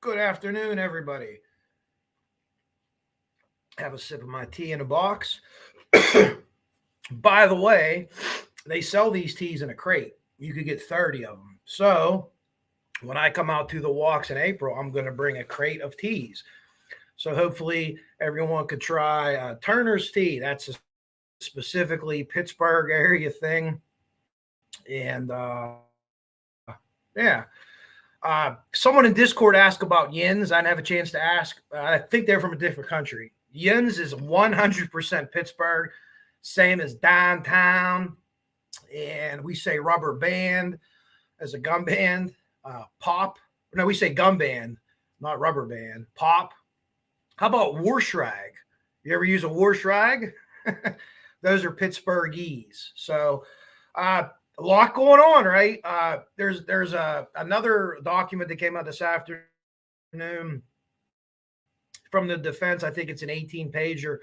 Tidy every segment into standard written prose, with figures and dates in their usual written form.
Good afternoon, everybody. Have a sip of my tea in a box. By the way, they sell these teas in a crate. You could get 30 of them. So when I come out to the walks in April, I'm going to bring a crate of teas. So hopefully everyone could try Turner's tea. That's a specifically Pittsburgh area thing. And yeah. Someone in Discord asked about yins. I didn't have a chance to ask. I think they're from a different country. Yins is 100% Pittsburgh, same as downtown. And we say rubber band as a gum band. Pop. No, we say gum band, not rubber band. Pop. How about Warshrag? You ever use a Warshrag? Those are Pittsburghese. So, a lot going on, right? There's another document that came out this afternoon from the defense. I think it's an 18-pager.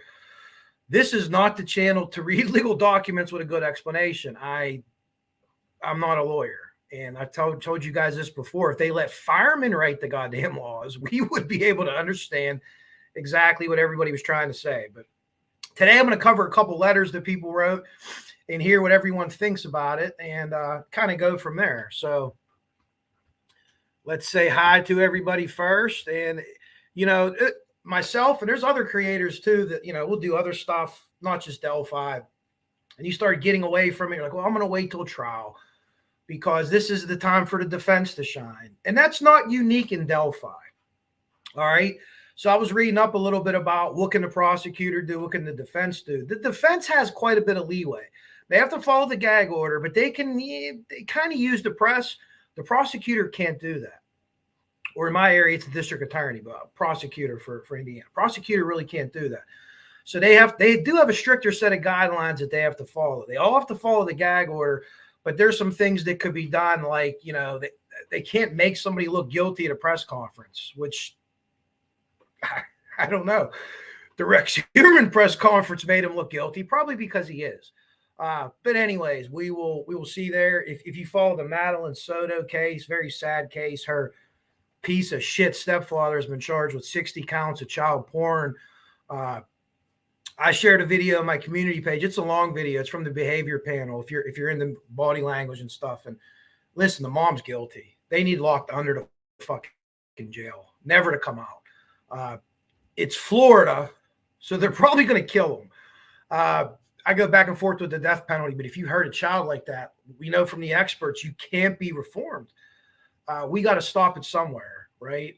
This is not the channel to read legal documents with a good explanation. I'm not a lawyer, and I've told you guys this before. If they let firemen write the goddamn laws, we would be able to understand exactly what everybody was trying to say. But today I'm going to cover a couple letters that people wrote and hear what everyone thinks about it and kind of go from there. So let's say hi to everybody first. And, myself, and there's other creators too that, we'll do other stuff, not just Delphi. And you start getting away from it. You're like, well, I'm going to wait till trial because this is the time for the defense to shine. And that's not unique in Delphi. All right. So I was reading up a little bit about what can the prosecutor do, what can the defense do. The defense has quite a bit of leeway. They have to follow the gag order, but they kind of use the press. The prosecutor can't do that. Or in my area, it's the district attorney, but prosecutor for Indiana. Prosecutor really can't do that. So they do have a stricter set of guidelines that they have to follow. They all have to follow the gag order, but there's some things that could be done, like, they can't make somebody look guilty at a press conference, which I don't know. The Rex Human press conference made him look guilty, probably because he is. But anyways, we will see there. If you follow the Madeline Soto case, very sad case, her piece of shit stepfather has been charged with 60 counts of child porn. I shared a video on my community page. It's a long video. It's from the behavior panel. If you're in the body language and stuff, and listen, the mom's guilty. They need locked under the fucking jail, never to come out. It's Florida, so they're probably going to kill them. I go back and forth with the death penalty, but if you hurt a child like that, we know from the experts you can't be reformed. We got to stop it somewhere, right?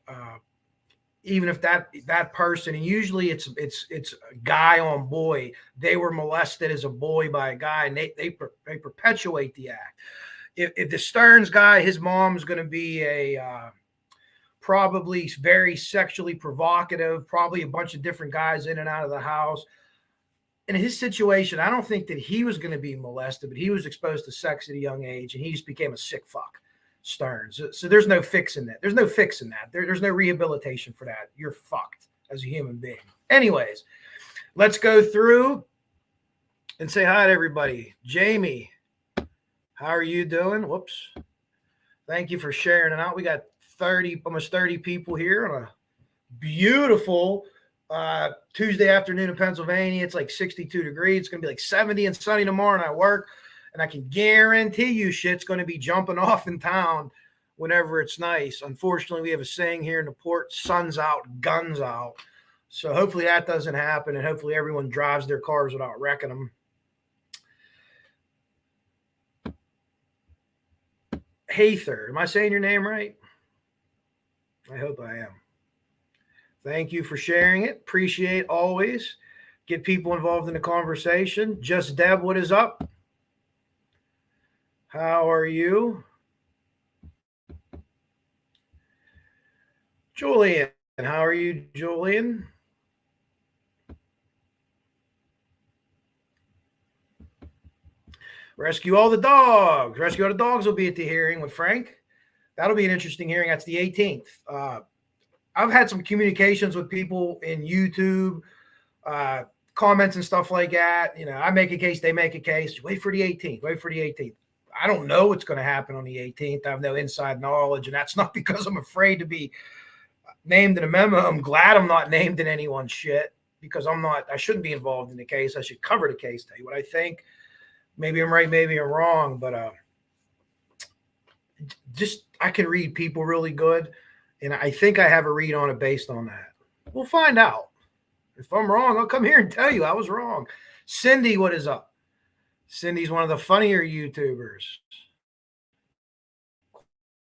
Even if that person, and usually it's a guy on boy, they were molested as a boy by a guy, and they perpetuate the act. If the Stearns guy, his mom's going to be a probably very sexually provocative, probably a bunch of different guys in and out of the house. In his situation, I don't think that he was going to be molested, but he was exposed to sex at a young age, and he just became a sick fuck, Stearns. So there's no fixing that. There's no fixing that. There's no rehabilitation for that. You're fucked as a human being. Anyways, let's go through and say hi to everybody. Jamie, how are you doing? Whoops. Thank you for sharing it out. We got almost 30 people here on a beautiful Tuesday afternoon in Pennsylvania. It's like 62 degrees. It's going to be like 70 and sunny tomorrow, and I work. And I can guarantee you shit's going to be jumping off in town whenever it's nice. Unfortunately, we have a saying here in the port, sun's out, guns out. So hopefully that doesn't happen, and hopefully everyone drives their cars without wrecking them. Hather, am I saying your name right? I hope I am. Thank you for sharing it. Appreciate always. Get people involved in the conversation. Just Deb, what is up? How are you? Julian, how are you, Julian? Rescue all the dogs. Rescue all the dogs will be at the hearing with Frank. That'll be an interesting hearing. That's the 18th. I've had some communications with people in YouTube, comments and stuff like that. I make a case, they make a case. Wait for the 18th. Wait for the 18th. I don't know what's going to happen on the 18th. I have no inside knowledge, and that's not because I'm afraid to be named in a memo. I'm glad I'm not named in anyone's shit because I shouldn't be involved in the case. I should cover the case, tell you what I think. Maybe I'm right, maybe I'm wrong, but just I can read people really good, and I think I have a read on it based on that. We'll find out. If I'm wrong, I'll come here and tell you I was wrong. Cindy, what is up? Cindy's one of the funnier YouTubers.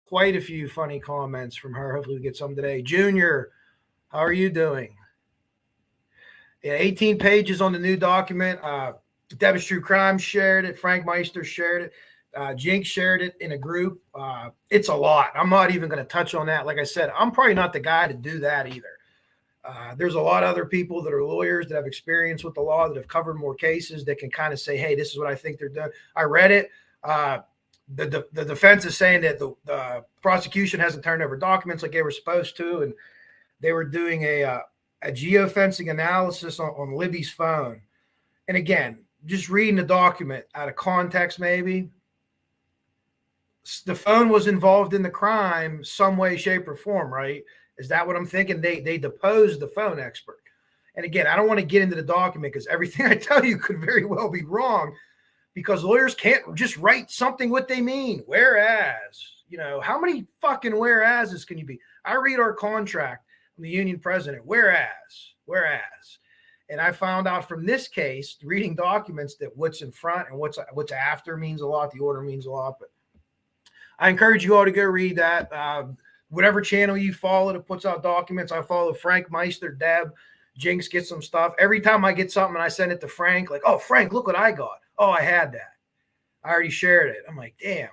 Quite a few funny comments from her. Hopefully we get some today. Junior, how are you doing? Yeah, 18 pages on the new document. Debbie's True Crime shared it. Frank Meister shared it. Jinx shared it in a group. It's a lot. I'm not even going to touch on that. Like I said, I'm probably not the guy to do that either. There's a lot of other people that are lawyers that have experience with the law that have covered more cases that can kind of say, hey, this is what I think they're doing. I read it. The defense is saying that the prosecution hasn't turned over documents like they were supposed to, and they were doing a geofencing analysis on Libby's phone. And again, just reading the document out of context, maybe the phone was involved in the crime some way, shape, or form, right? Is that what I'm thinking? They deposed the phone expert. And again, I don't want to get into the document because everything I tell you could very well be wrong, because lawyers can't just write something what they mean. Whereas, how many fucking whereases can you be? I read our contract from the union president, whereas. And I found out from this case, reading documents, that what's in front and what's after means a lot. The order means a lot. But I encourage you all to go read that. Whatever channel you follow that puts out documents, I follow Frank Meister, Deb, Jinx gets some stuff. Every time I get something, I send it to Frank, like, oh, Frank, look what I got. Oh, I had that. I already shared it. I'm like, damn.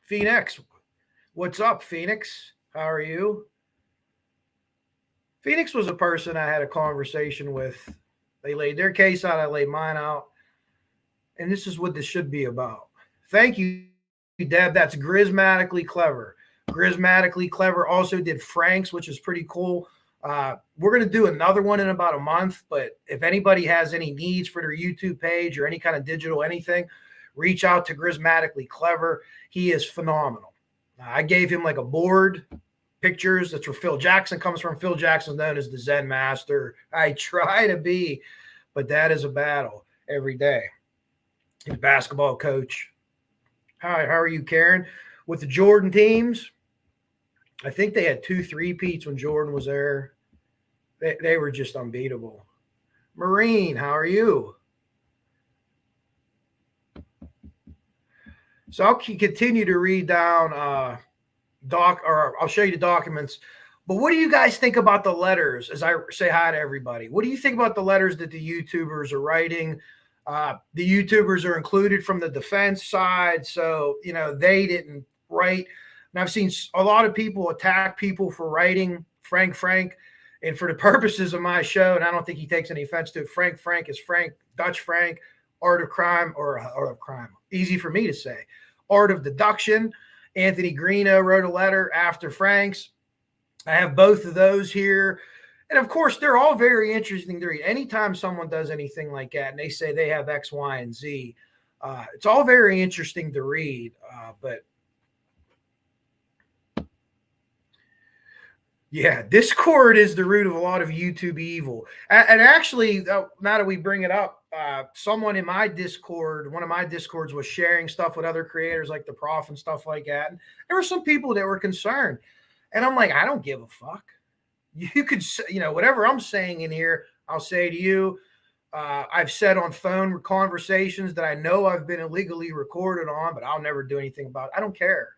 Phoenix, what's up, Phoenix? How are you? Phoenix was a person I had a conversation with. They laid their case out. I laid mine out. And this is what this should be about. Thank you, Deb. That's grismatically clever. Grismatically clever also did Frank's, which is pretty cool. We're going to do another one in about a month. But if anybody has any needs for their YouTube page or any kind of digital anything, reach out to Grismatically Clever. He is phenomenal. I gave him like a board. Pictures. That's where Phil Jackson comes from. Phil Jackson's known as the Zen master. I try to be, but that is a battle every day. He's a basketball coach. Hi, how are you, Karen? With the Jordan teams, I think they had 2 3-peats when Jordan was there. They were just unbeatable. Marine, how are you? So I'll continue to read down I'll show you the documents. But what do you guys think about the letters as I say hi to everybody? What do you think about the letters that the YouTubers are writing? The YouTubers are included from the defense side. So, they didn't write. And I've seen a lot of people attack people for writing Frank. And for the purposes of my show, and I don't think he takes any offense to it, Frank is Frank, Dutch Frank, art of crime, or art of crime. Easy for me to say. Art of deduction. Anthony Greeno wrote a letter after Frank's. I have both of those here. And of course, they're all very interesting to read. Anytime someone does anything like that and they say they have X, Y, and Z, it's all very interesting to read. But yeah, Discord is the root of a lot of YouTube evil. And actually, now that we bring it up, someone in my Discord, one of my Discords was sharing stuff with other creators like the Prof and stuff like that. And there were some people that were concerned. And I'm like, I don't give a fuck. You could, whatever I'm saying in here, I'll say to you. I've said on phone conversations that I know I've been illegally recorded on, but I'll never do anything about it. I don't care.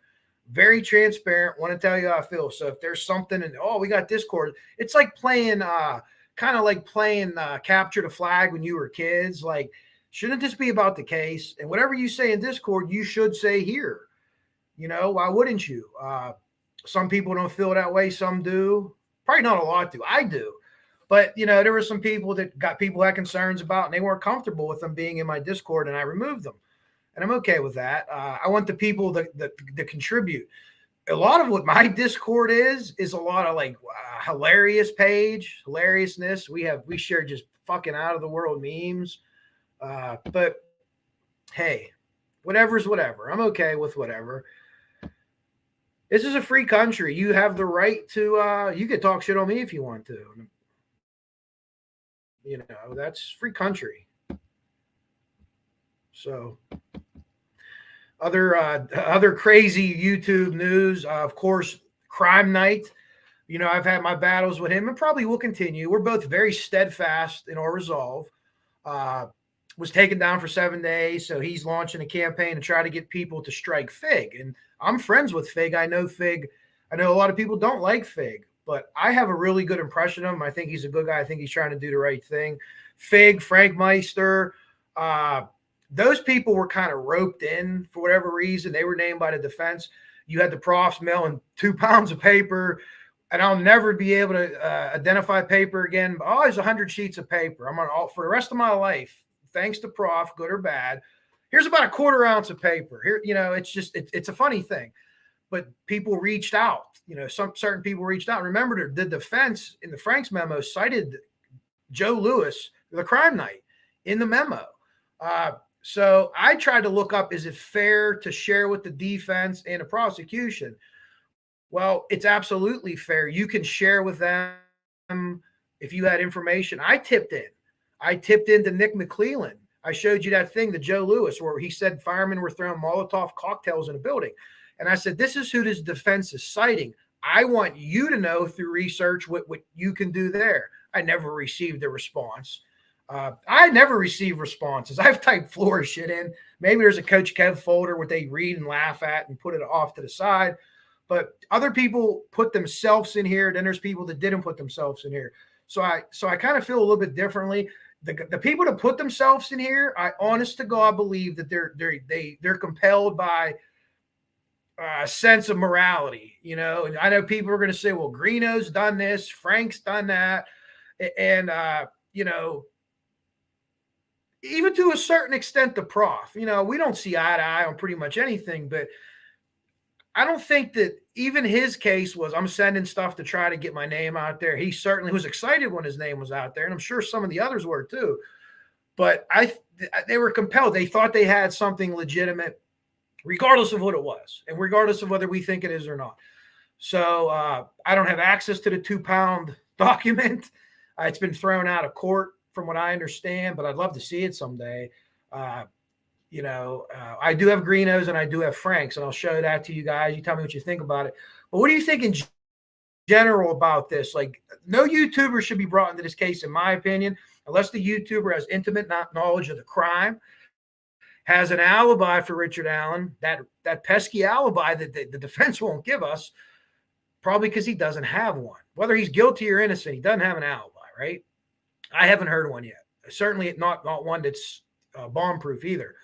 Very transparent. Want to tell you how I feel. So if there's something and we got Discord, it's like playing, kind of like playing capture the flag when you were kids. Like, shouldn't this be about the case? And whatever you say in Discord, you should say here. Why wouldn't you? Some people don't feel that way. Some do. Probably not a lot do. I do. But, there were some people that had concerns about, and they weren't comfortable with them being in my Discord, and I removed them. And I'm okay with that. I want the people that contribute. A lot of what my Discord is a lot of like hilariousness. We share just fucking out of the world memes. But hey, whatever's whatever. I'm okay with whatever. This is a free country. You have the right to, you can talk shit on me if you want to. That's free country. So other crazy YouTube news, of course, Crime Night. I've had my battles with him and probably will continue. We're both very steadfast in our resolve. Was taken down for 7 days, so he's launching a campaign to try to get people to strike Fig. And I'm friends with Fig. I know Fig. I know a lot of people don't like Fig, but I have a really good impression of him. I think he's a good guy. I think he's trying to do the right thing. Fig, Frank Meister, those people were kind of roped in for whatever reason. They were named by the defense. You had the profs mailing 2 pounds of paper, and I'll never be able to identify paper again. Oh, there's 100 sheets of paper. I'm on all for the rest of my life. Thanks to prof, good or bad. Here's about a 1/4 ounce of paper. Here, it's just it's a funny thing. But people reached out. Some certain people reached out. Remember, the defense in the Frank's memo cited Joe Lewis, the Crime Night, in the memo. So I tried to look up, is it fair to share with the defense and the prosecution? Well, it's absolutely fair. You can share with them if you had information. I tipped into Nick McClellan. I showed you that thing to Joe Lewis where he said firemen were throwing Molotov cocktails in a building. And I said, this is who this defense is citing. I want you to know through research what you can do there. I never received a response. I never receive responses. I've typed Florida shit in. Maybe there's a Coach Kev folder where they read and laugh at and put it off to the side. But other people put themselves in here. Then there's people that didn't put themselves in here. So I kind of feel a little bit differently. The people that put themselves in here, I honest to God believe that they're compelled by a sense of morality, And I know people are going to say, well, Greeno's done this, Frank's done that, and even to a certain extent, the prof. We don't see eye to eye on pretty much anything, but I don't think that even his case was, I'm sending stuff to try to get my name out there. He certainly was excited when his name was out there, and I'm sure some of the others were too. But they were compelled. They thought they had something legitimate, regardless of what it was, and regardless of whether we think it is or not. So I don't have access to the 2-pound document. It's been thrown out of court from what I understand, but I'd love to see it someday. I do have Greeno's and I do have Frank's, and I'll show that to you guys. You tell me what you think about it. But what do you think in general about this? Like, no YouTuber should be brought into this case, in my opinion, unless the YouTuber has intimate knowledge of the crime, has an alibi for Richard Allen, that pesky alibi that the defense won't give us, probably because he doesn't have one. Whether he's guilty or innocent, he doesn't have an alibi, right? I haven't heard one yet. Certainly not one that's bomb-proof either.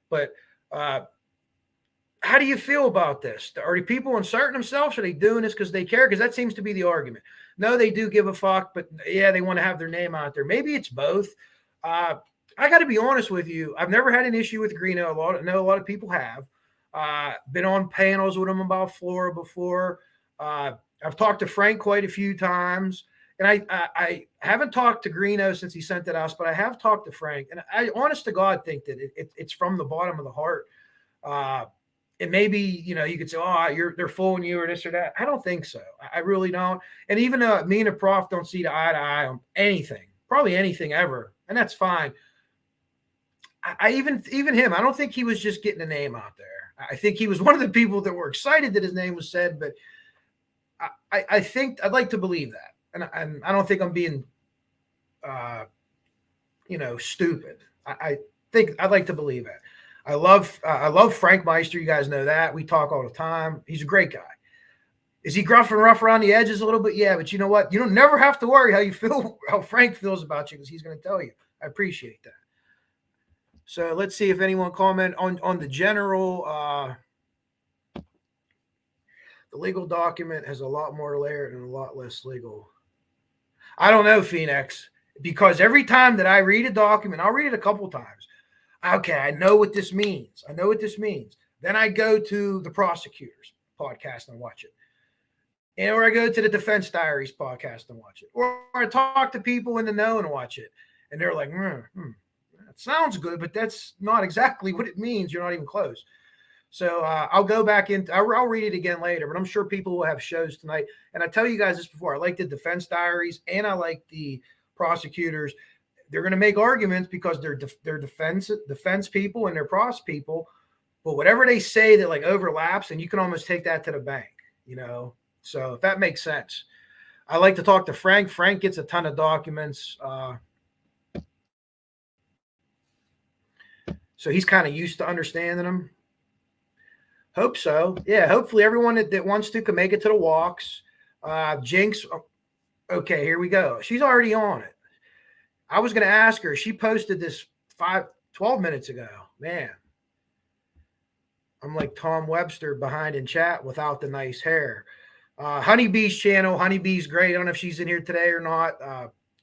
But how do you feel about this? Are the people inserting themselves? Are they doing this because they care? Because that seems to be the argument. No, they do give a fuck, but yeah, they want to have their name out there. Maybe it's both. I got to be honest with you. I've never had an issue with Greeno. I know a lot of people have. Been on panels with him about Flora before. I've talked to Frank quite a few times. And I haven't talked to Greeno since he sent it out, but I have talked to Frank. And I, honest to God, think that it's from the bottom of the heart. And maybe, you could say, they're fooling you or this or that. I don't think so. I really don't. And even me and the prof don't see eye to eye on anything, probably anything ever. And that's fine. Even him, I don't think he was just getting a name out there. I think he was one of the people that were excited that his name was said, but I think I'd like to believe that. and I don't think I'm being, stupid. I think I'd like to believe it. I love Frank Meister. You guys know that. We talk all the time. He's a great guy. Is he gruff and rough around the edges a little bit? Yeah, but you know what? You don't never have to worry how you feel, how Frank feels about you, because he's going to tell you. I appreciate that. So let's see if anyone comment on the general. The legal document has a lot more layered and a lot less legal. I don't know, Phoenix, because every time that I read a document, I'll read it a couple times. Okay, I know what this means. I know what this means. Then I go to the prosecutor's podcast and watch it. Or I go to the Defense Diaries podcast and watch it. Or I talk to people in the know and watch it. And they're like, that sounds good, but that's not exactly what it means. You're not even close. So I'll go back in. I'll read it again later, but I'm sure people will have shows tonight. And I tell you guys this before. I like the Defense Diaries and I like the prosecutors. They're going to make arguments because they're defense people and they're pros people. But whatever they say that like overlaps, and you can almost take that to the bank, So if that makes sense. I like to talk to Frank. Frank gets a ton of documents. So he's kind of used to understanding them. Hope so. Yeah, hopefully everyone that wants to can make it to the walks. Jinx, okay, here we go. She's already on it. I was going to ask her. She posted this 12 minutes ago. Man, I'm like Tom Webster behind in chat without the nice hair. Honeybee's channel. Honeybee's great. I don't know if she's in here today or not.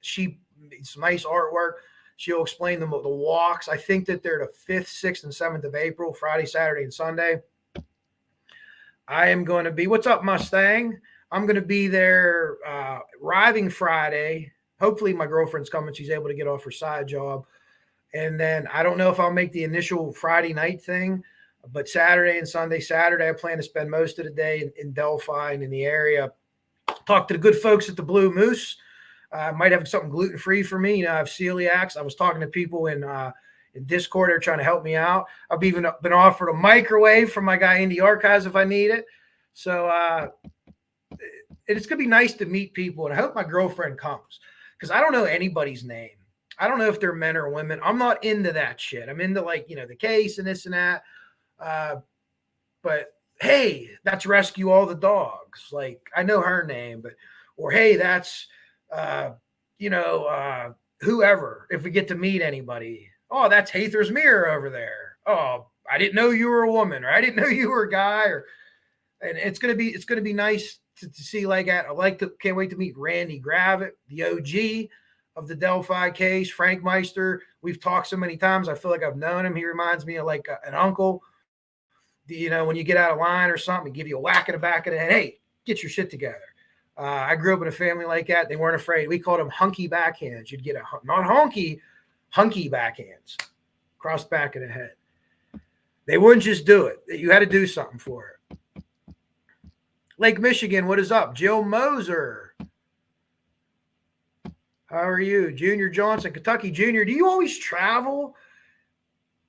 It's nice artwork. She'll explain the walks. I think that they're the 5th, 6th, and 7th of April, Friday, Saturday, and Sunday. I am going to be, what's up, Mustang? I'm going to be there arriving Friday. Hopefully my girlfriend's coming. She's able to get off her side job. And then I don't know if I'll make the initial Friday night thing, but Saturday and Sunday. Saturday, I plan to spend most of the day in Delphi and in the area. Talk to the good folks at the Blue Moose. I might have something gluten-free for me. I have celiacs. I was talking to people in Discord. They're trying to help me out. I've even been offered a microwave from my guy Indie Archives if I need it. So it's going to be nice to meet people, and I hope my girlfriend comes because I don't know anybody's name. I don't know if they're men or women. I'm not into that shit. I'm into the case and this and that. But hey, that's Rescue All the Dogs. Like I know her name, or hey, that's whoever. If we get to meet anybody, oh, that's Hather's Mirror over there. Oh, I didn't know you were a woman, or I didn't know you were a guy, and it's gonna be nice to see can't wait to meet Randy Gravitt, the OG of the Delphi case, Frank Meister. We've talked so many times. I feel like I've known him. He reminds me of like an uncle. When you get out of line or something, give you a whack in the back of the head. Hey, get your shit together. I grew up in a family like that. They weren't afraid. We called them hunky backhands. You'd get not honky, hunky backhands across the back of the head. They wouldn't just do it. You had to do something for it. Lake Michigan, what is up? Jill Moser. How are you? Junior Johnson, Kentucky. Junior, do you always travel?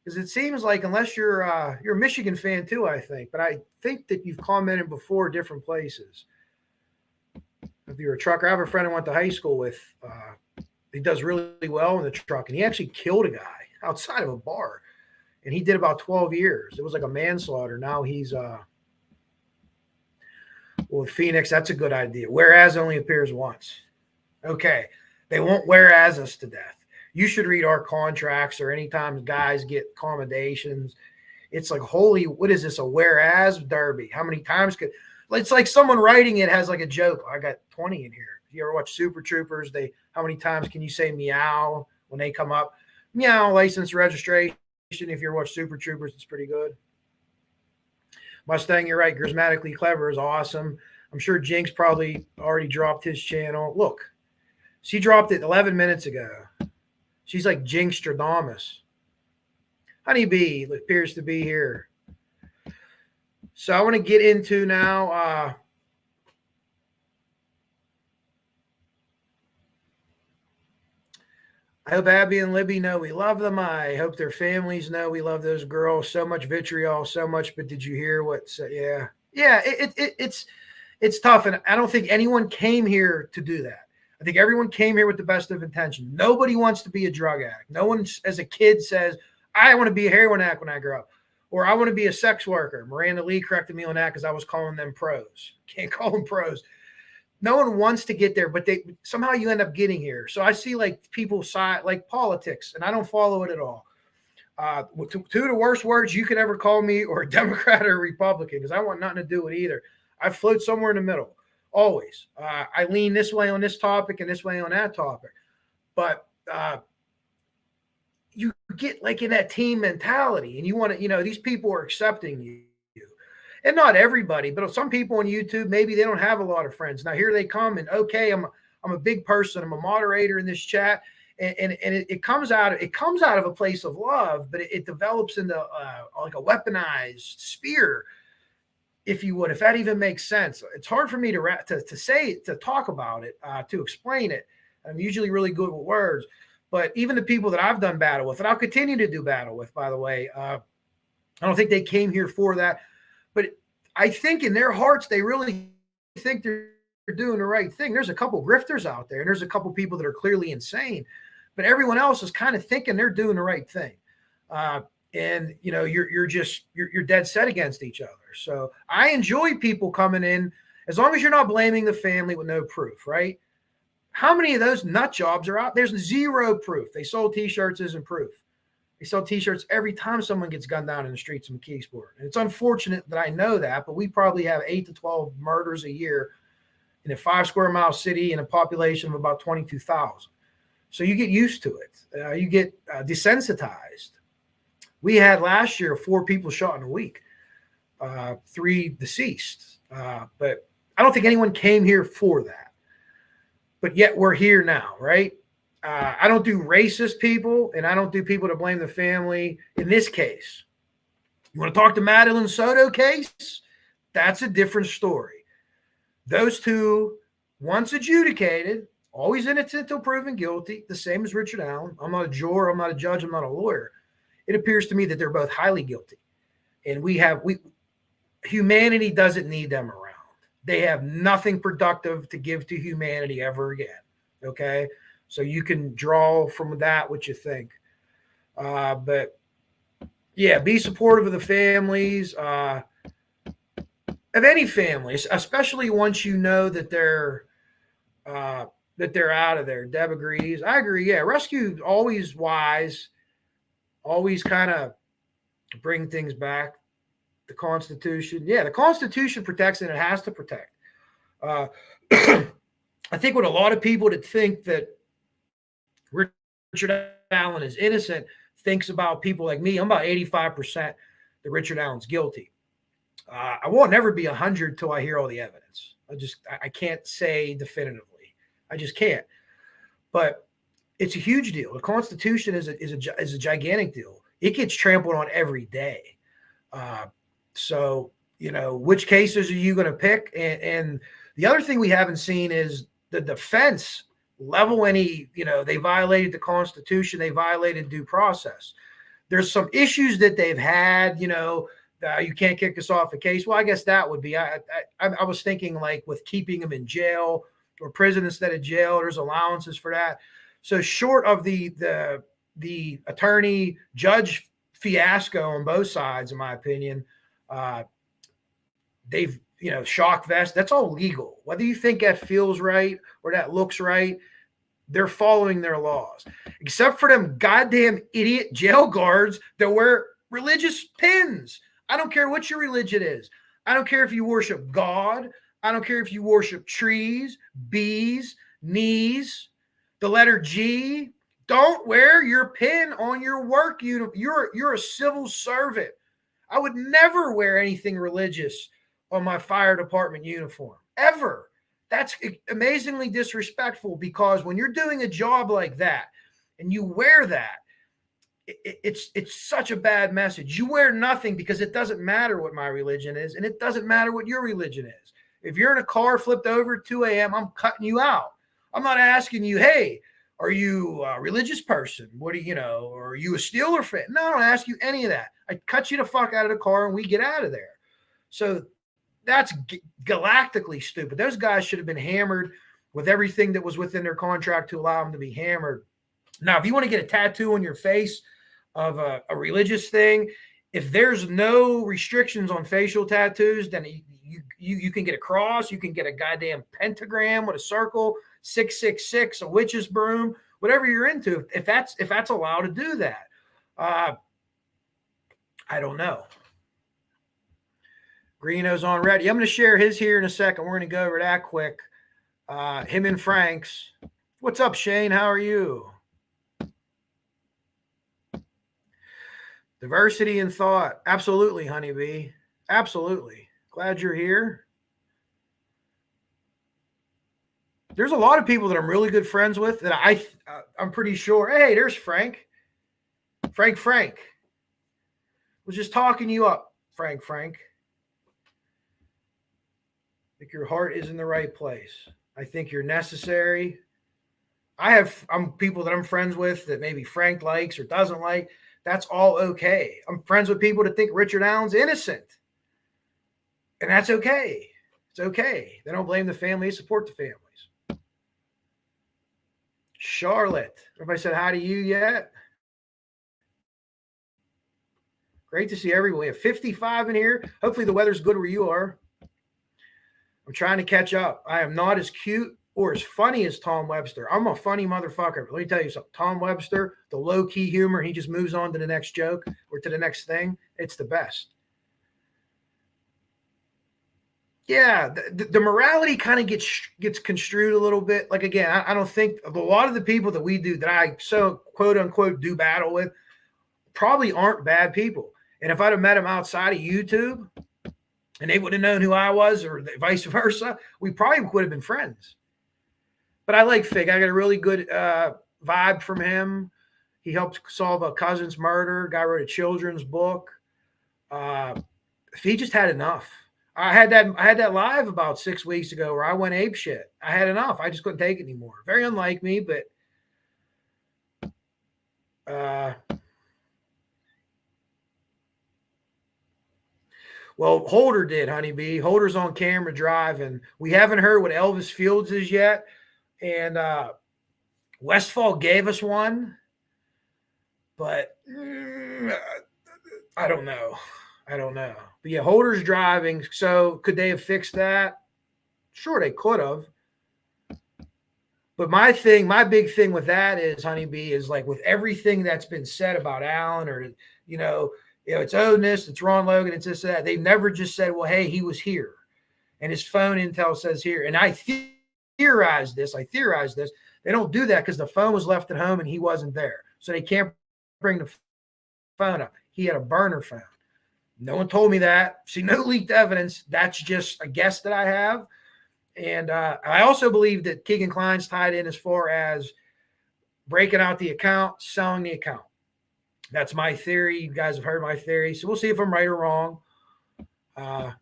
Because it seems like unless you're a Michigan fan too, I think. But I think that you've commented before different places. If you're a trucker, I have a friend I went to high school with. He does really well in the truck, and he actually killed a guy outside of a bar. And he did about 12 years. It was like a manslaughter. Now he's with Phoenix. That's a good idea. Whereas only appears once. Okay. They won't whereas us to death. You should read our contracts, or anytime guys get accommodations. It's like, holy, what is this, a whereas derby? How many times it's like someone writing it has like a joke. I got 20 in here. You ever watch Super Troopers? How many times can you say meow when they come up? Meow, license, registration. If you ever watch Super Troopers, it's pretty good. Mustang, you're right. Charismatically clever is awesome. I'm sure Jinx probably already dropped his channel. Look, she dropped it 11 minutes ago. She's like Jinxtradamus. Honeybee appears to be here. So I want to get into now. I hope Abby and Libby know we love them. I hope their families know we love those girls. So much vitriol, so much. But did you hear what? Yeah. It's tough, and I don't think anyone came here to do that. I think everyone came here with the best of intention. Nobody wants to be a drug addict. No one, as a kid, says, I want to be a heroin addict when I grow up, or I want to be a sex worker. Miranda Lee corrected me on that because I was calling them pros. Can't call them pros. No one wants to get there, but they somehow you end up getting here. So I see like people side like politics, and I don't follow it at all. Two of the worst words you could ever call me, or a Democrat or a Republican, because I want nothing to do with either. I float somewhere in the middle, always. I lean this way on this topic and this way on that topic. But you get like in that team mentality, and you want to, these people are accepting you. And not everybody, but some people on YouTube, maybe they don't have a lot of friends. Now here they come, and okay, I'm a big person. I'm a moderator in this chat. And it comes out of a place of love, but it develops into like a weaponized spear, if you would, if that even makes sense. It's hard for me to talk about it, to explain it. I'm usually really good with words, but even the people that I've done battle with, and I'll continue to do battle with, by the way, I don't think they came here for that, but I think in their hearts they really think they're doing the right thing. There's a couple grifters out there, and there's a couple people that are clearly insane, but everyone else is kind of thinking they're doing the right thing. And you're dead set against each other. So I enjoy people coming in, as long as you're not blaming the family with no proof, right? How many of those nut jobs are out? There's zero proof. They sold T-shirts isn't proof. They sell T-shirts every time someone gets gunned down in the streets in McKeesport. And it's unfortunate that I know that, but we probably have 8 to 12 murders a year in a 5 square mile city and a population of about 22,000. So you get used to it. You get desensitized. We had last year 4 people shot in a week, 3 deceased. But I don't think anyone came here for that. But yet we're here now, right? I don't do racist people, and I don't do people to blame the family in this case. You want to talk to Madeline Soto case? That's a different story. Those two, once adjudicated, always innocent until proven guilty, the same as Richard Allen. I'm not a juror, I'm not a judge, I'm not a lawyer. It appears to me that they're both highly guilty. And humanity doesn't need them around. They have nothing productive to give to humanity ever again. Okay? So you can draw from that what you think. But yeah, be supportive of the families, of any families, especially once you know that they're out of there. Deb agrees. I agree. Yeah, rescue always wise, always kind of bring things back. The Constitution, yeah, the Constitution protects, and it has to protect. I think what a lot of people that think that Richard Allen is innocent thinks about people like me. I'm about 85% that Richard Allen's guilty. I won't never be 100 till I hear all the evidence. I can't say definitively. I just can't. But it's a huge deal. The Constitution is a gigantic deal. It gets trampled on every day. So, which cases are you going to pick? And the other thing we haven't seen is the defense level any, they violated the Constitution. They violated due process. There's some issues that they've had, you can't kick us off a case. Well, I guess that would be, I was thinking like with keeping them in jail or prison instead of jail, there's allowances for that. So short of the attorney judge fiasco on both sides, in my opinion, they've, shock vest, that's all legal. Whether you think that feels right or that looks right, they're following their laws, except for them goddamn idiot jail guards that wear religious pins. I don't care what your religion is. I don't care if you worship God. I don't care if you worship trees, bees, knees, the letter G. Don't wear your pin on your work uniform. You're a civil servant. I would never wear anything religious on my fire department uniform, ever. That's amazingly disrespectful, because when you're doing a job like that and you wear that, it's such a bad message. You wear nothing because it doesn't matter what my religion is, and it doesn't matter what your religion is. If you're in a car flipped over at 2 a.m., I'm cutting you out. I'm not asking you, hey, are you a religious person? What do you know? Or are you a Steeler fan? No, I don't ask you any of that. I cut you the fuck out of the car and we get out of there. So that's galactically stupid. Those guys should have been hammered with everything that was within their contract to allow them to be hammered. Now, if you want to get a tattoo on your face of a religious thing, if there's no restrictions on facial tattoos, then you can get a cross, you can get a goddamn pentagram with a circle, 666, a witch's broom, whatever you're into. If that's allowed to do that, I don't know. Greeno's on ready. I'm going to share his here in a second. We're going to go over that quick. Him and Frank's. What's up, Shane? How are you? Diversity in thought. Absolutely, honeybee. Absolutely. Glad you're here. There's a lot of people that I'm really good friends with that I'm pretty sure. Hey, there's Frank. Frank. Was just talking you up, Frank. I think your heart is in the right place. I think you're necessary. I'm people that I'm friends with that maybe Frank likes or doesn't like. That's all okay. I'm friends with people that think Richard Allen's innocent. And that's okay. It's okay. They don't blame the family, they support the families. Charlotte. Everybody said hi to you yet? Great to see everyone. We have 55 in here. Hopefully the weather's good where you are. I'm trying to catch up. I am not as cute or as funny as Tom Webster. I'm a funny motherfucker. Let me tell you something. Tom Webster, the low-key humor, he just moves on to the next joke or to the next thing. It's the best. Yeah, the morality kind of gets construed a little bit. Like, again, I don't think a lot of the people that we do that I so quote-unquote do battle with probably aren't bad people. And if I'd have met them outside of YouTube and they would have known who I was or vice versa, we probably would have been friends. But I like Fig. I got a really good vibe from him. He helped solve a cousin's murder. Guy wrote a children's book. He just had enough. I had that live about 6 weeks ago where I went ape shit. I had enough. I just couldn't take it anymore. Very unlike me, but well, Holder did, honeybee. Holder's on camera driving. We haven't heard what Elvis Fields is yet. And Westfall gave us one, but I don't know. But yeah, Holder's driving. So could they have fixed that? Sure, they could have. But my big thing with that is, honeybee, is like with everything that's been said about Allen, or it's Odinist, it's Ron Logan, it's this, that. They've never just said, well, hey, he was here. And his phone intel says here. And I theorize this. They don't do that because the phone was left at home and he wasn't there. So they can't bring the phone up. He had a burner phone. No one told me that. See, no leaked evidence. That's just a guess that I have. And I also believe that Keegan Klein's tied in as far as breaking out the account, selling the account. That's my theory. You guys have heard my theory. So we'll see if I'm right or wrong. Hi,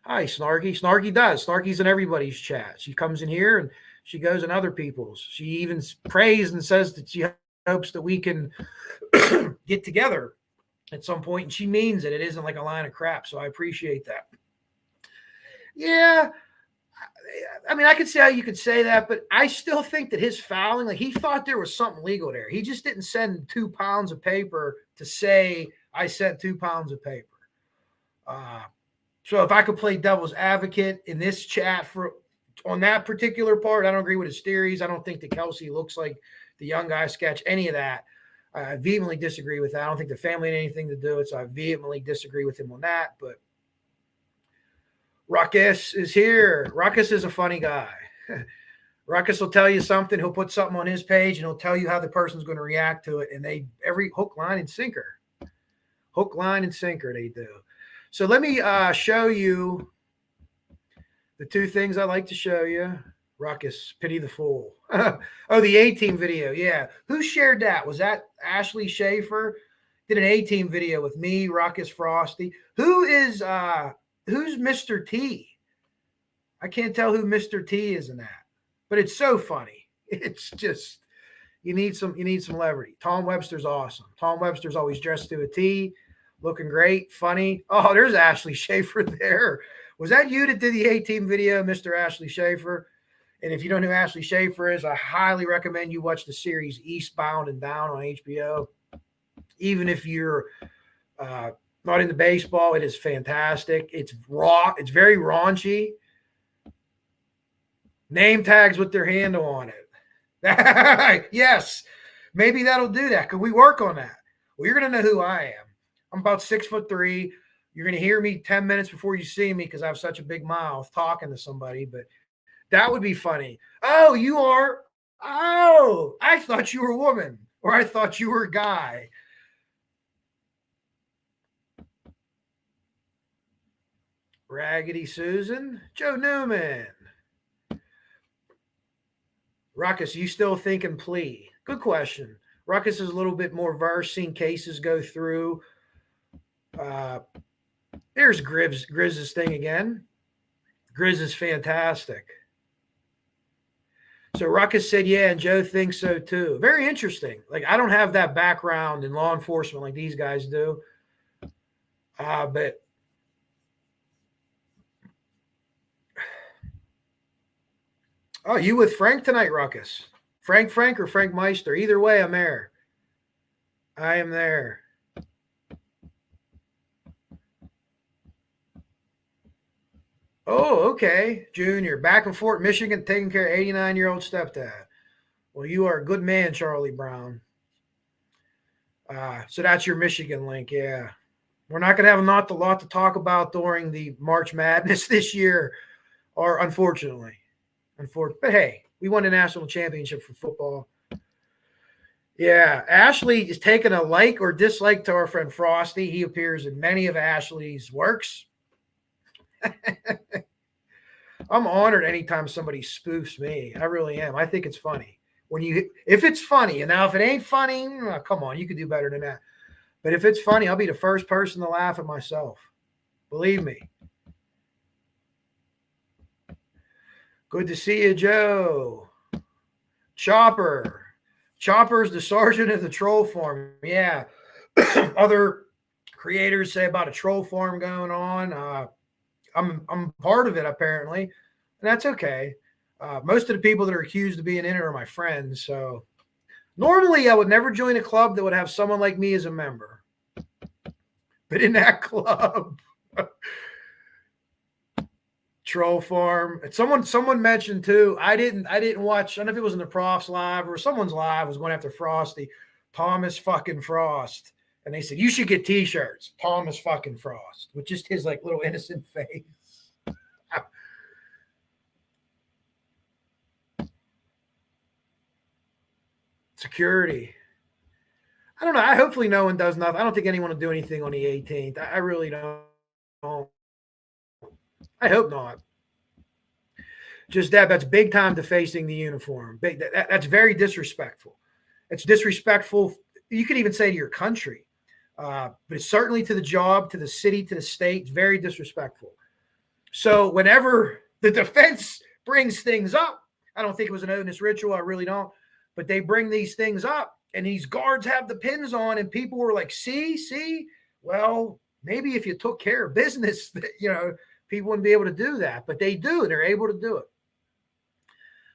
Snarky. Snarky does. Snarky's in everybody's chat. She comes in here and she goes in other people's. She even prays and says that she hopes that we can get together at some point. And she means it. It isn't like a line of crap. So I appreciate that. Yeah. I mean, I could see how you could say that, but I still think that his fouling, like he thought there was something legal there. He just didn't send 2 pounds of paper to say, I sent 2 pounds of paper. So if I could play devil's advocate in this chat on that particular part, I don't agree with his theories. I don't think that Kelsey looks like the young guy sketch, any of that. I vehemently disagree with that. I don't think the family had anything to do with it, so I vehemently disagree with him on that. But Ruckus is here. Ruckus is a funny guy. Ruckus will tell you something. He'll put something on his page, and he'll tell you how the person's going to react to it. And every hook, line, and sinker. Hook, line, and sinker they do. So let me show you the 2 things I like to show you. Ruckus, pity the fool. Oh, the A-Team video. Yeah. Who shared that? Was that Ashley Schaefer? Did an A-Team video with me, Ruckus, Frosty. Who's Mr. T? I can't tell who Mr. T is in that, but it's so funny. It's just, you need some levity. Tom Webster's awesome. Tom Webster's always dressed to a T, looking great, funny. Oh, there's Ashley Schaefer there Was that you that did the A-Team video, Mr. Ashley Schaefer? And if you don't know who Ashley Schaefer is, I highly recommend you watch the series Eastbound and Down on HBO. Even if you're not into baseball, it is fantastic. It's raw. It's very raunchy. Name tags with their handle on it. Yes, maybe that'll do that. Could we work on that? Well, you're going to know who I am. I'm about 6'3". You're going to hear me 10 minutes before you see me because I have such a big mouth talking to somebody, but that would be funny. Oh, you are? Oh, I thought you were a woman, or I thought you were a guy. Raggedy Susan, Joe Newman. Ruckus, you still thinking plea? Good question. Ruckus is a little bit more versed, seen cases go through. There's Grizz's thing again. Grizz is fantastic. So Ruckus said, yeah, and Joe thinks so too. Very interesting. Like, I don't have that background in law enforcement like these guys do. But oh, you with Frank tonight, Ruckus? Frank or Frank Meister? Either way, I'm there. I am there. Oh, okay. Junior, back and forth, Michigan, taking care of 89-year-old stepdad. Well, you are a good man, Charlie Brown. So that's your Michigan link, yeah. We're not going to have a lot to talk about during the March Madness this year, or unfortunately. But hey, we won a national championship for football. Yeah, Ashley is taking a like or dislike to our friend Frosty. He appears in many of Ashley's works. I'm honored anytime somebody spoofs me. I really am. I think it's funny. If it's funny, and now if it ain't funny, come on, you could do better than that. But if it's funny, I'll be the first person to laugh at myself. Believe me. Good to see you, Joe. Chopper's the sergeant of the troll farm. Yeah. Other creators say about a troll farm going on. I'm part of it, apparently, and that's okay. Most of the people that are accused of being in it are my friends. So normally I would never join a club that would have someone like me as a member. But in that club, troll farm. And someone mentioned too. I didn't watch. I don't know if it was in the Profs live or someone's live was going after Frosty, Thomas fucking Frost, and they said you should get T-shirts, Thomas fucking Frost, with just his like little innocent face. Security. I don't know. Hopefully no one does nothing. I don't think anyone will do anything on the 18th. I really don't. I hope not. Just that's big time defacing the uniform. That's very disrespectful. It's disrespectful. You could even say to your country, but it's certainly to the job, to the city, to the state. It's very disrespectful. So whenever the defense brings things up, I don't think it was an Odinist ritual. I really don't. But they bring these things up, and these guards have the pins on, and people were like, see? Well, maybe if you took care of business, people wouldn't be able to do that. But they do. They're able to do it.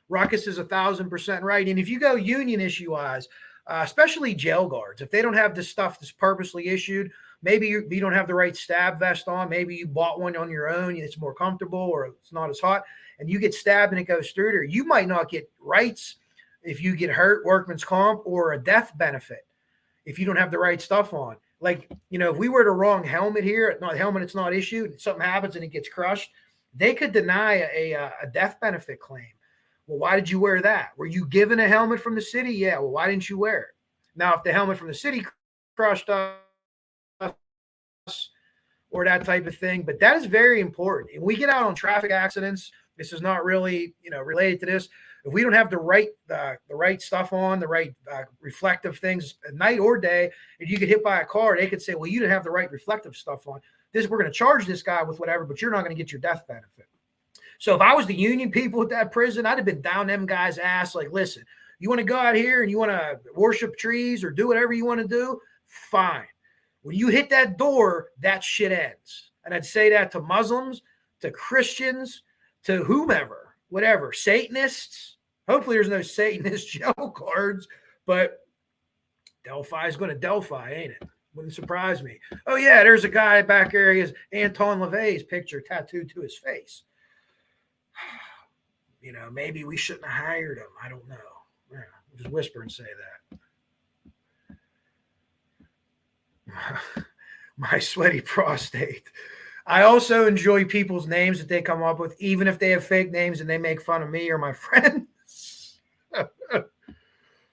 Ruckus is 1,000% right. And if you go union issue-wise, especially jail guards, if they don't have this stuff that's purposely issued, maybe you don't have the right stab vest on. Maybe you bought one on your own. It's more comfortable or it's not as hot. And you get stabbed and it goes through there. You might not get rights if you get hurt, workman's comp, or a death benefit if you don't have the right stuff on. Like, if we wear the wrong helmet here, it's not issued, something happens and it gets crushed, they could deny a death benefit claim. Well, why did you wear that? Were you given a helmet from the city? Yeah. Well, why didn't you wear it? Now, if the helmet from the city crushed us or that type of thing, but that is very important. If we get out on traffic accidents, this is not really, related to this. If we don't have the right stuff on, the right reflective things at night or day, if you get hit by a car, they could say, well, you didn't have the right reflective stuff on. We're going to charge this guy with whatever, but you're not going to get your death benefit. So if I was the union people at that prison, I'd have been down them guys' ass. Like, listen, you want to go out here and you want to worship trees or do whatever you want to do? Fine. When you hit that door, that shit ends. And I'd say that to Muslims, to Christians, to whomever, whatever, Satanists. Hopefully there's no Satanist jail cards, but Delphi is going to Delphi, ain't it? Wouldn't surprise me. Oh, yeah, there's a guy back there. He has Anton LaVey's picture tattooed to his face. You know, maybe we shouldn't have hired him. I don't know. Yeah, just whisper and say that. My sweaty prostate. I also enjoy people's names that they come up with, even if they have fake names and they make fun of me or my friends.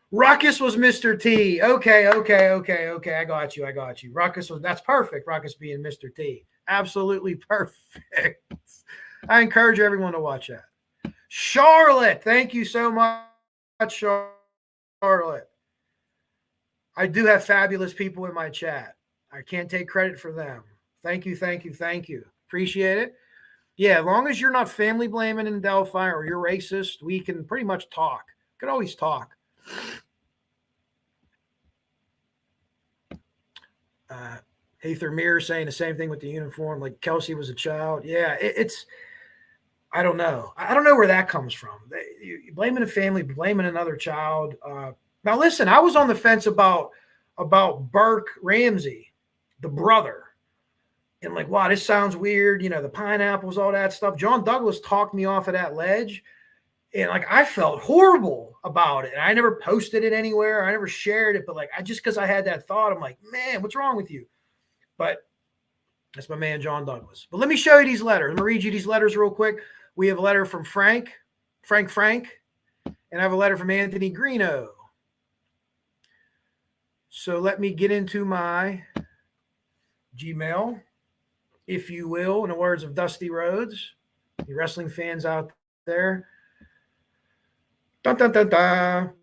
Ruckus was Mr. T. Okay. I got you. That's perfect. Ruckus being Mr. T. Absolutely perfect. I encourage everyone to watch that. Charlotte, thank you so much, Charlotte. I do have fabulous people in my chat. I can't take credit for them. Thank you. Appreciate it. Yeah, as long as you're not family blaming in Delphi or you're racist, we can pretty much talk. Could always talk. Hather Mir saying the same thing with the uniform, like Kelsey was a child. Yeah, it's I don't know. I don't know where that comes from. You blaming a family, blaming another child. Now, listen, I was on the fence about Burke Ramsey, the brother. And like, wow, this sounds weird. You know, the pineapples, all that stuff. John Douglas talked me off of that ledge. And like, I felt horrible about it. And I never posted it anywhere. I never shared it. But like, because I had that thought, I'm like, man, what's wrong with you? But that's my man, John Douglas. But let me show you these letters. I'm going to read you these letters real quick. We have a letter from Frank, and I have a letter from Anthony Greeno. So let me get into my Gmail, if you will, in the words of Dusty Rhodes, the wrestling fans out there. Dun, dun, dun, dun.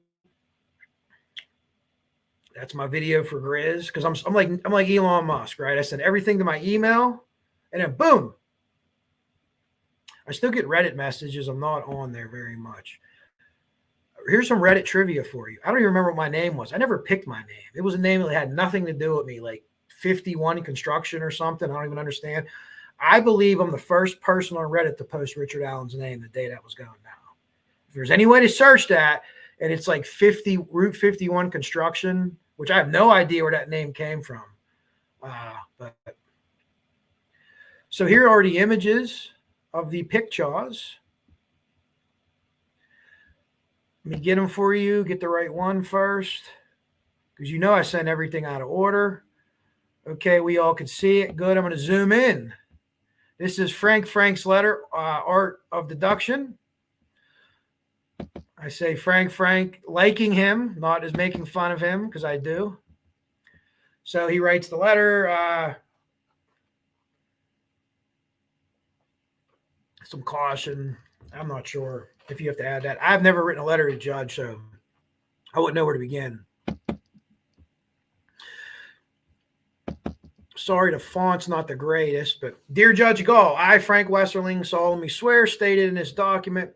That's my video for Grizz, because I'm like Elon Musk, right? I send everything to my email, and then boom. I still get Reddit messages. I'm not on there very much. Here's some Reddit trivia for you. I don't even remember what my name was. I never picked my name. It was a name that had nothing to do with me, like 51 construction or something. I don't even understand. I believe I'm the first person on Reddit to post Richard Allen's name the day that was going down. If there's any way to search that, and it's like Route 51 construction, which I have no idea where that name came from. But so here are the images of the pictures. Let me get them for you. Get the right one first, because you know I send everything out of order. Okay, we all can see it. Good. I'm going to zoom in. This is Frank's letter, Art of Deduction. I say Frank, liking him, not as making fun of him, because I do. So he writes the letter. Some caution. I'm not sure if you have to add that. I've never written a letter to judge, so I wouldn't know where to begin. Sorry, the font's not the greatest, but dear Judge Gall, I, Frank Westerling, solemnly swear, stated in this document,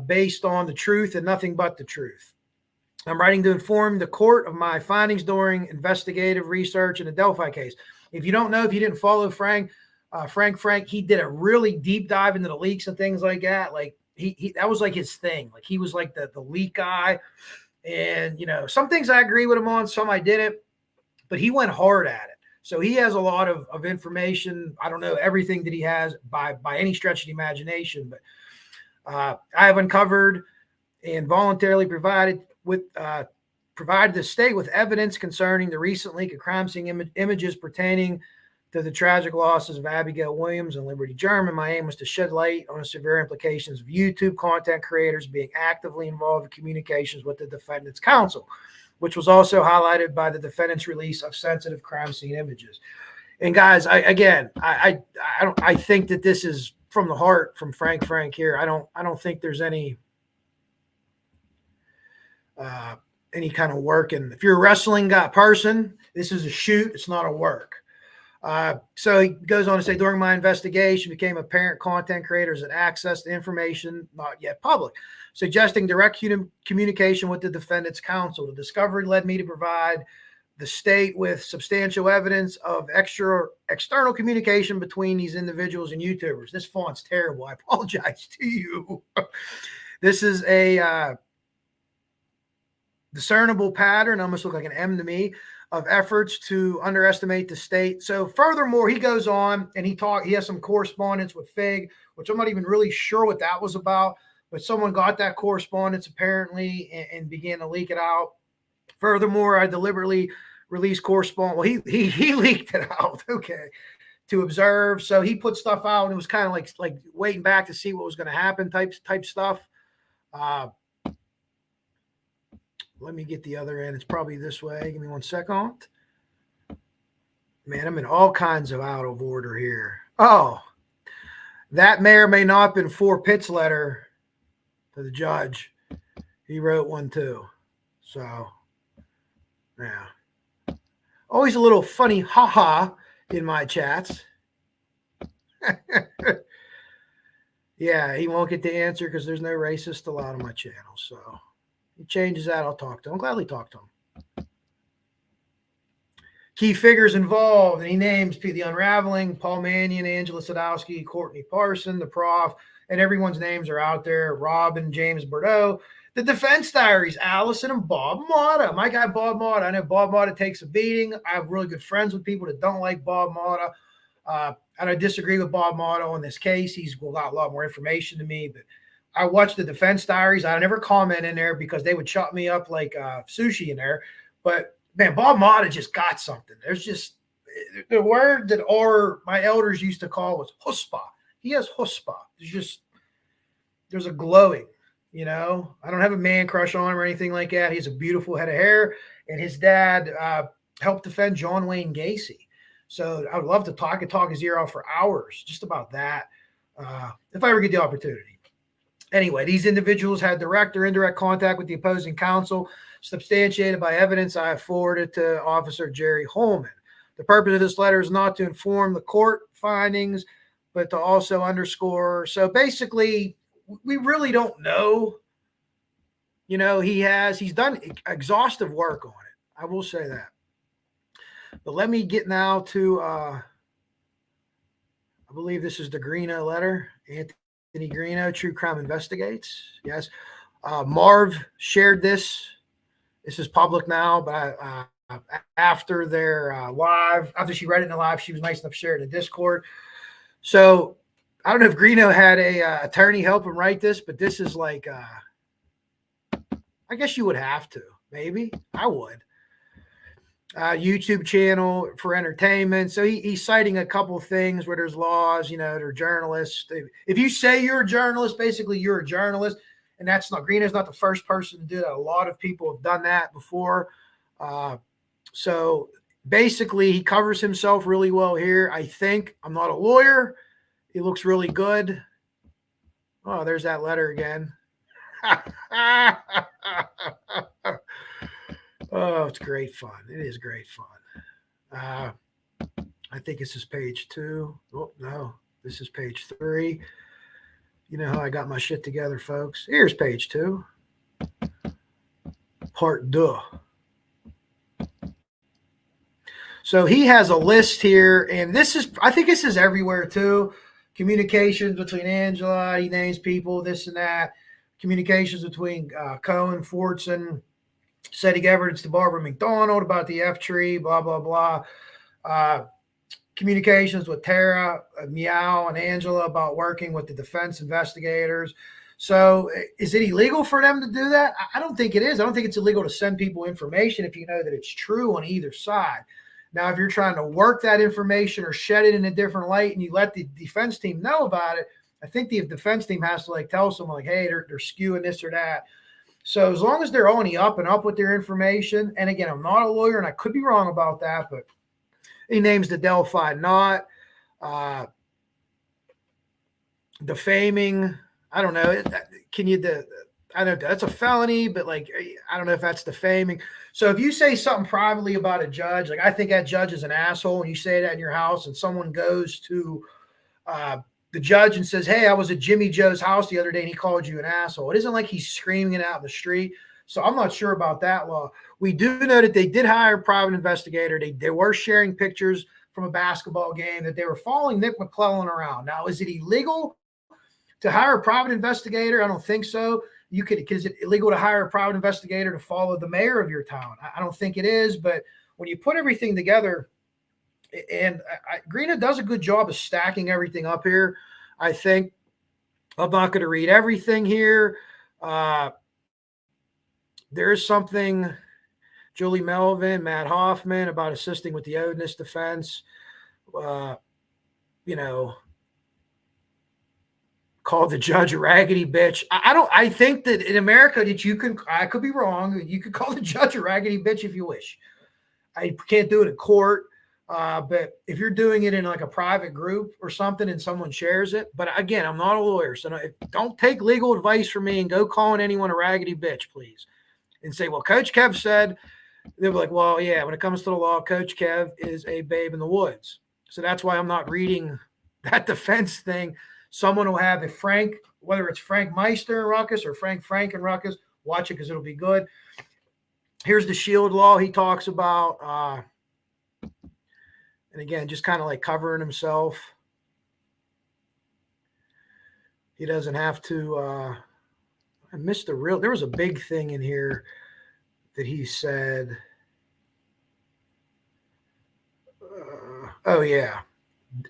based on the truth and nothing but the truth. I'm writing to inform the court of my findings during investigative research in the Delphi case. If you don't know, if you didn't follow Frank, he did a really deep dive into the leaks and things like that. Like he that was like his thing. Like he was like the leak guy. And, you know, some things I agree with him on, some I didn't, but he went hard at it. So he has a lot of information. I don't know everything that he has by any stretch of the imagination, but I have uncovered and voluntarily provided the state with evidence concerning the recent leak of crime scene images pertaining to the tragic losses of Abigail Williams and Liberty German. My aim was to shed light on the severe implications of YouTube content creators being actively involved in communications with the defendant's counsel, which was also highlighted by the defendant's release of sensitive crime scene images. And guys, I think that this is from the heart from Frank here. I don't think there's any kind of work. And if you're a wrestling person, this is a shoot. It's not a work. So he goes on to say, during my investigation, became apparent content creators had access to information not yet public, suggesting direct communication with the defendant's counsel. The discovery led me to provide the state with substantial evidence of external communication between these individuals and YouTubers. This font's terrible. I apologize to you. This is a discernible pattern, almost look like an M to me, of efforts to underestimate the state. So furthermore, he goes on and he has some correspondence with Fig, which I'm not even really sure what that was about, but someone got that correspondence apparently and began to leak it out. Furthermore, I deliberately released correspondence. Well, he leaked it out, okay, to observe. So he put stuff out and it was kind of like waiting back to see what was going to happen type stuff. Let me get the other end. It's probably this way. Give me 1 second. Man, I'm in all kinds of out of order here. Oh, that may or may not have been 4 Pitt's letter to the judge. He wrote one too. So, yeah. Always a little funny ha-ha in my chats. Yeah, he won't get the answer because there's no racist allowed on my channel. So he changes that, I'll talk to him. I'll gladly talk to him. Key figures involved, and he names The Unraveling, Paul Mannion, Angela Sadowski, Courtney Parson, the Prof, and everyone's names are out there. Robin, James Bordeaux, the Defense Diaries, Allison and Bob Motta. My guy Bob Motta. I know Bob Motta takes a beating. I have really good friends with people that don't like Bob Motta. And I disagree with Bob Motta on this case. He's got a lot more information than me, but I watched the Defense Diaries. I never comment in there because they would chop me up like sushi in there. But, man, Bob Motta just got something. There's just the word that my elders used to call was chutzpah. He has chutzpah. There's a glowing, I don't have a man crush on him or anything like that. He has a beautiful head of hair. And his dad helped defend John Wayne Gacy. So I would love to talk. I could talk his ear off for hours just about that if I ever get the opportunity. Anyway, these individuals had direct or indirect contact with the opposing counsel, substantiated by evidence I have forwarded to Officer Jerry Holman. The purpose of this letter is not to inform the court findings, but to also underscore. So basically, we really don't know. He's done exhaustive work on it. I will say that. But let me get now to, I believe this is the Greeno letter. Anthony Greeno, True Crime Investigates. Yes. Marv shared this. This is public now, but after their live, after she read it in the live, she was nice enough to share it in the Discord. So I don't know if Greeno had a attorney help him write this, but this is like, I guess you would have to. Maybe I would. YouTube channel for entertainment. So he's citing a couple of things where there's laws, they're journalists. If you say you're a journalist, basically you're a journalist. And that's not, Greeno's not the first person to do that. A lot of people have done that before. So basically he covers himself really well here. I think. I'm not a lawyer. He looks really good. Oh, there's that letter again. Oh, it's great fun. It is great fun. I think this is page 2. Oh, no, this is page 3. You know how I got my shit together, folks. Here's page 2. Part 2. So he has a list here, and I think this is everywhere too. Communications between Angela, he names people, this and that. Communications between Cohen, Fortson, said he gave evidence to Barbara McDonald about the F tree, blah, blah, blah. Communications with Tara, Meow, and Angela about working with the defense investigators. So is it illegal for them to do that? I don't think it is. I don't think it's illegal to send people information if you know that it's true on either side. Now, if you're trying to work that information or shed it in a different light and you let the defense team know about it, I think the defense team has to tell someone hey, they're skewing this or that. So as long as they're on the up and up with their information, and again, I'm not a lawyer and I could be wrong about that, but he names the Delphi not defaming. I don't know. I don't know. That's a felony, but I don't know if that's defaming. So if you say something privately about a judge, I think that judge is an asshole, and you say that in your house, and someone goes to the judge and says, hey, I was at Jimmy Joe's house the other day and he called you an asshole. It isn't like he's screaming it out in the street. So I'm not sure about that law. We do know that they did hire a private investigator. They were sharing pictures from a basketball game, that they were following Nick McClellan around. Now, is it illegal to hire a private investigator? I don't think so. Is it illegal to hire a private investigator to follow the mayor of your town? I don't think it is. But when you put everything together, and Greena does a good job of stacking everything up here, I think. I'm not going to read everything here. There is something, Julie Melvin, Matt Hoffman, about assisting with the Odinist defense. Called the judge a raggedy bitch. I think that in America that I could be wrong. You could call the judge a raggedy bitch if you wish. I can't do it in court. But if you're doing it in like a private group or something and someone shares it, but again, I'm not a lawyer, so don't take legal advice from me and go calling anyone a raggedy bitch, please. And say, well, Coach Kev said, they'll be like, well, yeah, when it comes to the law, Coach Kev is a babe in the woods. So that's why I'm not reading that defense thing. Someone will have whether it's Frank Meister and Ruckus or Frank and Ruckus, watch it because it'll be good. Here's the shield law he talks about. And again, just kind of like covering himself. He doesn't have to. I missed there was a big thing in here that he said. Oh, yeah.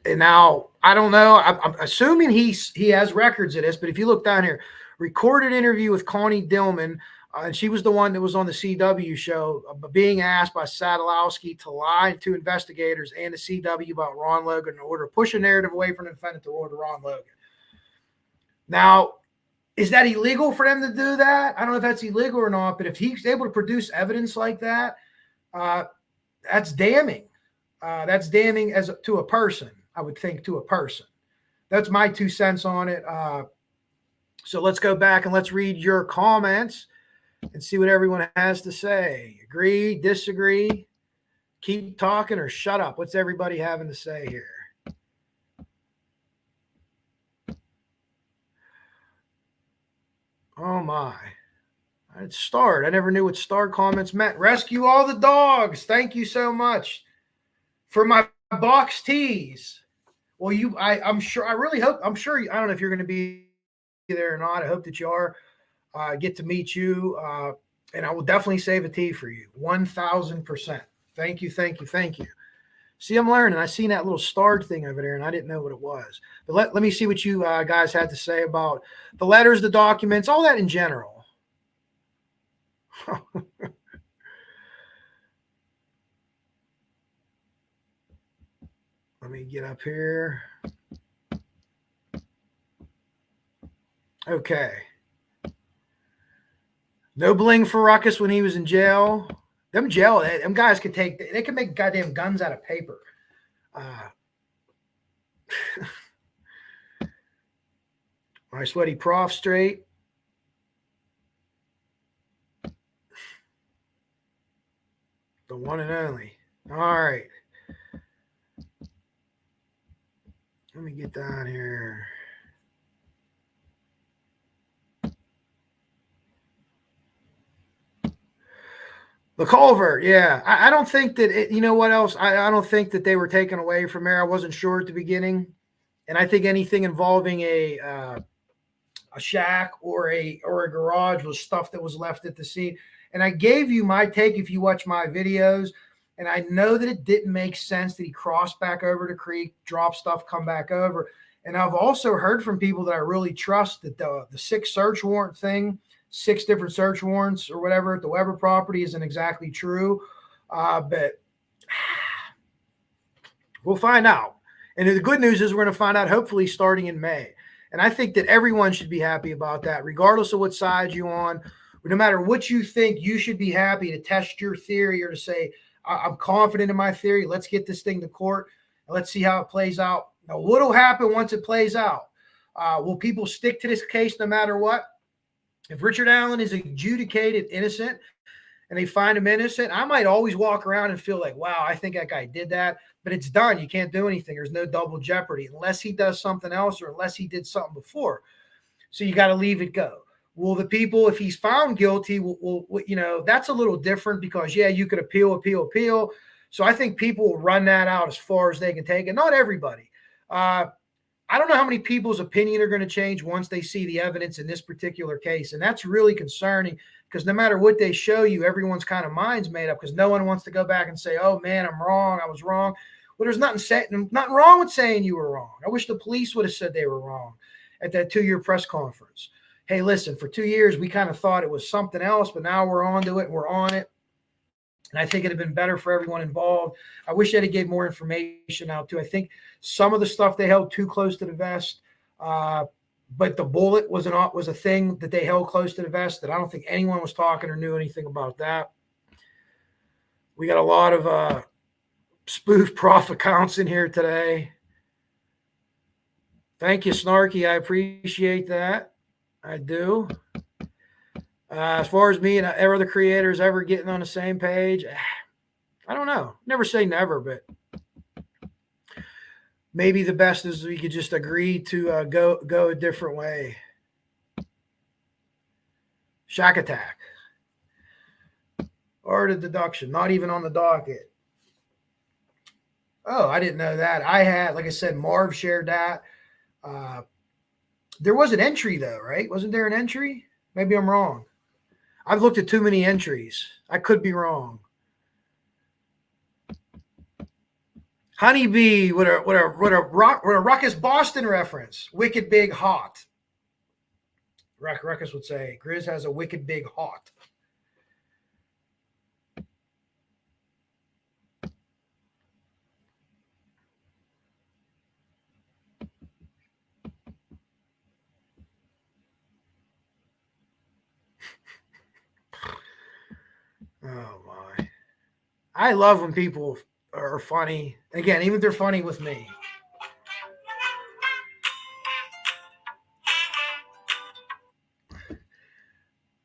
And now, I don't know. I'm assuming he has records of this, but if you look down here, recorded interview with Connie Dillman, and she was the one that was on the CW show, being asked by Sadlowski to lie to investigators and the CW about Ron Logan in order to push a narrative away from the defendant toward Ron Logan. Now, is that illegal for them to do that? I don't know if that's illegal or not, but if he's able to produce evidence like that, that's damning. That's damning to a person, I would think, to a person. That's my 2 cents on it. So let's go back and let's read your comments and see what everyone has to say. Agree, disagree, keep talking, or shut up. What's everybody having to say here? Oh, my. It's starred. I never knew what starred comments meant. Rescue all the dogs. Thank you so much for my box tees. Well, I'm sure. I really hope. I'm sure. I don't know if you're going to be there or not. I hope that you are. Get to meet you, and I will definitely save a tea for you. 1,000%. Thank you. See, I'm learning. I seen that little starred thing over there, and I didn't know what it was. But let me see what you guys had to say about the letters, the documents, all that in general. Let me get up here. Okay. No bling for Ruckus when he was in jail. Them guys they can make goddamn guns out of paper. My sweaty prof straight. The one and only. All right. Let me get down here. The culvert, yeah. I don't think that you know what else? I don't think that they were taken away from there. I wasn't sure at the beginning. And I think anything involving a shack or a garage was stuff that was left at the scene. And I gave you my take if you watch my videos. And I know that it didn't make sense that he crossed back over the creek, dropped stuff, come back over. And I've also heard from people that I really trust that the 6 search warrant thing, 6 different search warrants or whatever at the Weber property isn't exactly true. But we'll find out. And the good news is we're going to find out hopefully starting in May. And I think that everyone should be happy about that, regardless of what side you're on. No matter what you think, you should be happy to test your theory or to say, I'm confident in my theory. Let's get this thing to court. And let's see how it plays out. Now, what will happen once it plays out? Will people stick to this case no matter what? If Richard Allen is adjudicated innocent and they find him innocent, I might always walk around and feel like, wow, I think that guy did that. But it's done. You can't do anything. There's no double jeopardy unless he does something else or unless he did something before. So you got to leave it go. Well, the people, if he's found guilty, will that's a little different because, yeah, you could appeal. So I think people will run that out as far as they can take it. Not everybody. I don't know how many people's opinion are going to change once they see the evidence in this particular case. And that's really concerning because no matter what they show you, everyone's kind of mind's made up because no one wants to go back and say, oh, man, I'm wrong. I was wrong. Well, there's nothing wrong with saying you were wrong. I wish the police would have said they were wrong at that 2-year press conference. Hey, listen, for 2 years, we kind of thought it was something else, but now we're onto it and we're on it. And I think it'd have been better for everyone involved. I wish they'd have gave more information out too. I think some of the stuff they held too close to the vest, but the bullet was a thing that they held close to the vest that I don't think anyone was talking or knew anything about that. We got a lot of spoof prof accounts in here today. Thank you, Snarky. I appreciate that. I do. As far as me and other creators ever getting on the same page, I don't know. Never say never, but maybe the best is we could just agree to go a different way. Shack attack. Art of deduction, not even on the docket. Oh, I didn't know that. I had, like I said, Marv shared that. There was an entry though, right? Wasn't there an entry? Maybe I'm wrong. I've looked at too many entries. I could be wrong. Honeybee with a Ruckus Boston reference. Wicked big hot. Ruckus would say, Grizz has a wicked big hot. Oh my. I love when people are funny. Again, even if they're funny with me.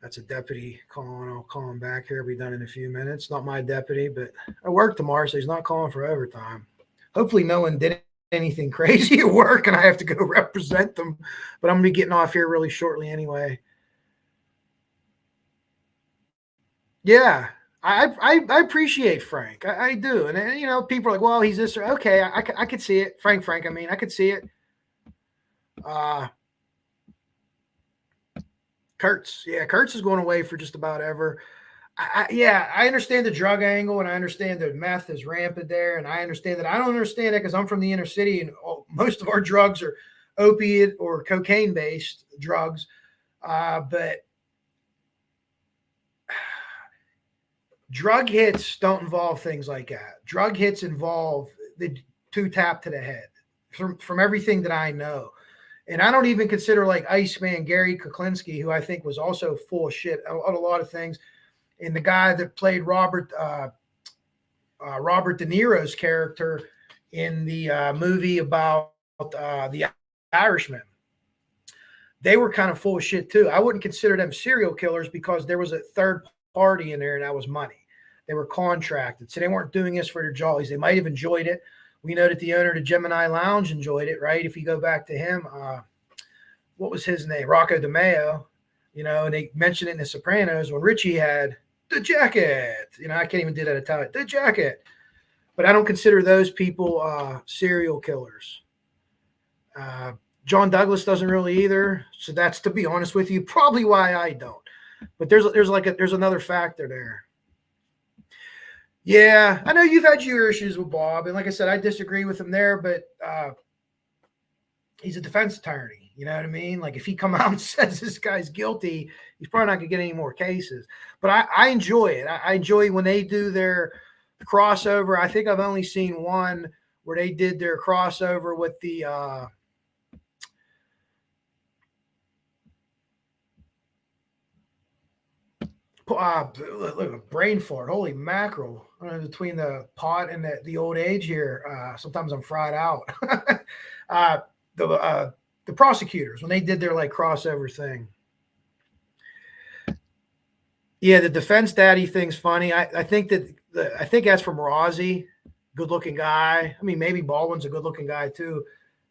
That's a deputy calling. I'll call him back here. I'll be done in a few minutes. Not my deputy, but I work tomorrow, so he's not calling for overtime. Hopefully no one did anything crazy at work and I have to go represent them. But I'm going to be getting off here really shortly anyway. Yeah, I appreciate Frank. I do. And people are like, well, he's this. Okay, I could see it. Frank, I mean, I could see it. Kurtz. Yeah, Kurtz is going away for just about ever. I understand the drug angle and I understand that meth is rampant there. And I understand that. I don't understand it because I'm from the inner city and most of our drugs are opiate or cocaine based drugs. But drug hits don't involve things like that. Drug hits involve the 2 tap to the head from everything that I know. And I don't even consider like Iceman Gary Kuklinski, who I think was also full of shit on a lot of things. And the guy that played Robert De Niro's character in the movie about the Irishman. They were kind of full of shit too. I wouldn't consider them serial killers because there was a third party in there and that was money. They were contracted. So they weren't doing this for their jollies. They might have enjoyed it. We know that the owner of the Gemini Lounge enjoyed it, right? If you go back to him, what was his name? Rocco DeMeo, and they mentioned it in The Sopranos when Richie had the jacket. I can't even do that Italian. The jacket. But I don't consider those people serial killers. John Douglas doesn't really either. So that's, to be honest with you, probably why I don't. But there's another factor there. Yeah, I know you've had your issues with Bob, and like I said, I disagree with him there, but he's a defense attorney. You know what I mean? Like if he come out and says this guy's guilty, he's probably not gonna get any more cases. But I enjoy it. I enjoy when they do their crossover. I think I've only seen one where they did their crossover with the look, brain fart. Holy mackerel. Between the pot and the old age here, sometimes I'm fried out. The prosecutors, when they did their like crossover thing. Yeah, the defense daddy thing's funny. I think that's from Rozzy, good looking guy. I mean, maybe Baldwin's a good looking guy too.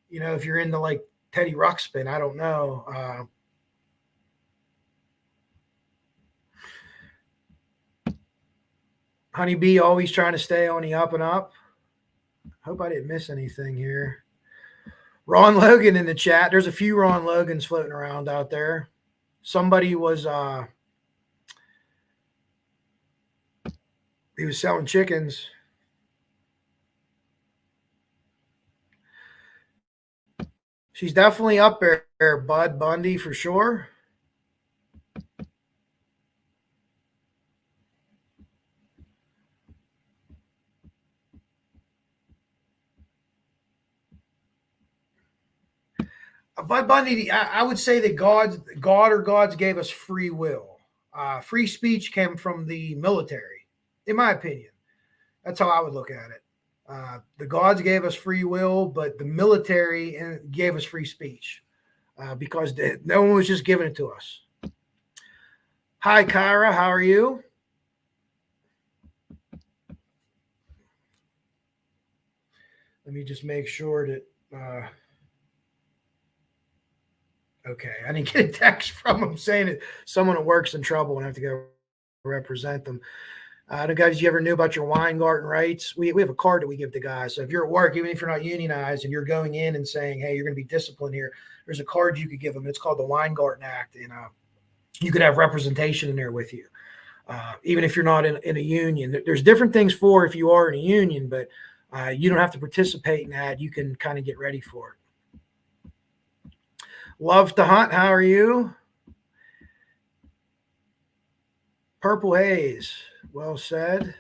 If you're into like Teddy Ruxpin, I don't know. Honeybee always trying to stay on the up and up. Hope I didn't miss anything here. Ron Logan in the chat. There's a few Ron Logans floating around out there. Somebody was he was selling chickens. She's definitely up there, Bud Bundy, for sure. Bud Bundy, I would say that God or gods gave us free will. Free speech came from the military, in my opinion. That's how I would look at it. The gods gave us free will, but the military gave us free speech because no one was just giving it to us. Hi, Kyra. How are you? Let me just make sure that. Okay, I didn't get a text from him saying that someone at work's in trouble and I have to go represent them. The guys, you ever knew about your Weingarten rights? We have a card that we give to guys. So if you're at work, even if you're not unionized and you're going in and saying, hey, you're going to be disciplined here, there's a card you could give them. It's called the Weingarten Act. And you could have representation in there with you. Even if you're not in a union. There's different things for if you are in a union, but you don't have to participate in that. You can kind of get ready for it. Love to hunt. How are you? Purple Haze. Well said.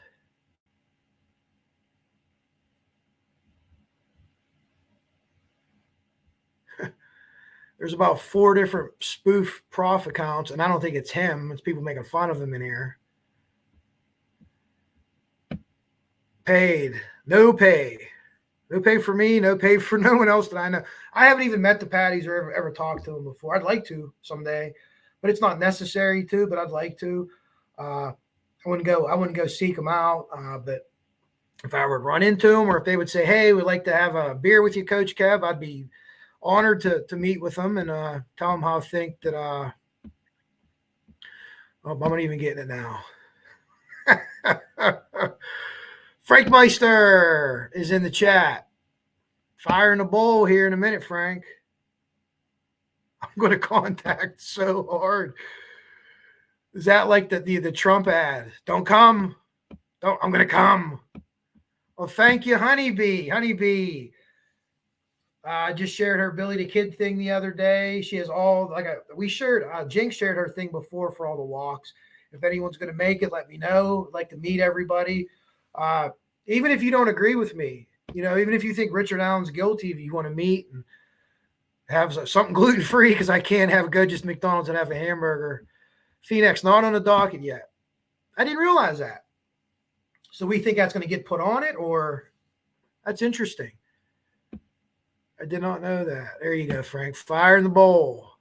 There's about 4 different spoof prof accounts, and I don't think it's him. It's people making fun of him in here. Paid. No pay. No pay for me. No pay for no one else that I know. I haven't even met the Patties or ever talked to them before. I'd like to someday, but it's not necessary to, but I'd like to. I wouldn't go seek them out. But if I would run into them or if they would say, hey, we'd like to have a beer with you, Coach Kev, I'd be honored to meet with them and tell them how I think that I'm not even getting it now. Frank Meister is in the chat. Fire in the bowl here in a minute, Frank. I'm going to contact so hard. Is that like the Trump ad? Don't come. I'm going to come. Well, thank you, Honeybee. Honeybee. I just shared her Billy the Kid thing the other day. She has all we shared. Jinx shared her thing before for all the walks. If anyone's going to make it, let me know. I'd like to meet everybody. Even if you don't agree with me, even if you think Richard Allen's guilty, if you want to meet and have something gluten free, because I can't go just McDonald's and have a hamburger. Phoenix not on the docket yet. I didn't realize that. So we think that's going to get put on it, or that's interesting. I did not know that. There you go, Frank. Fire in the bowl.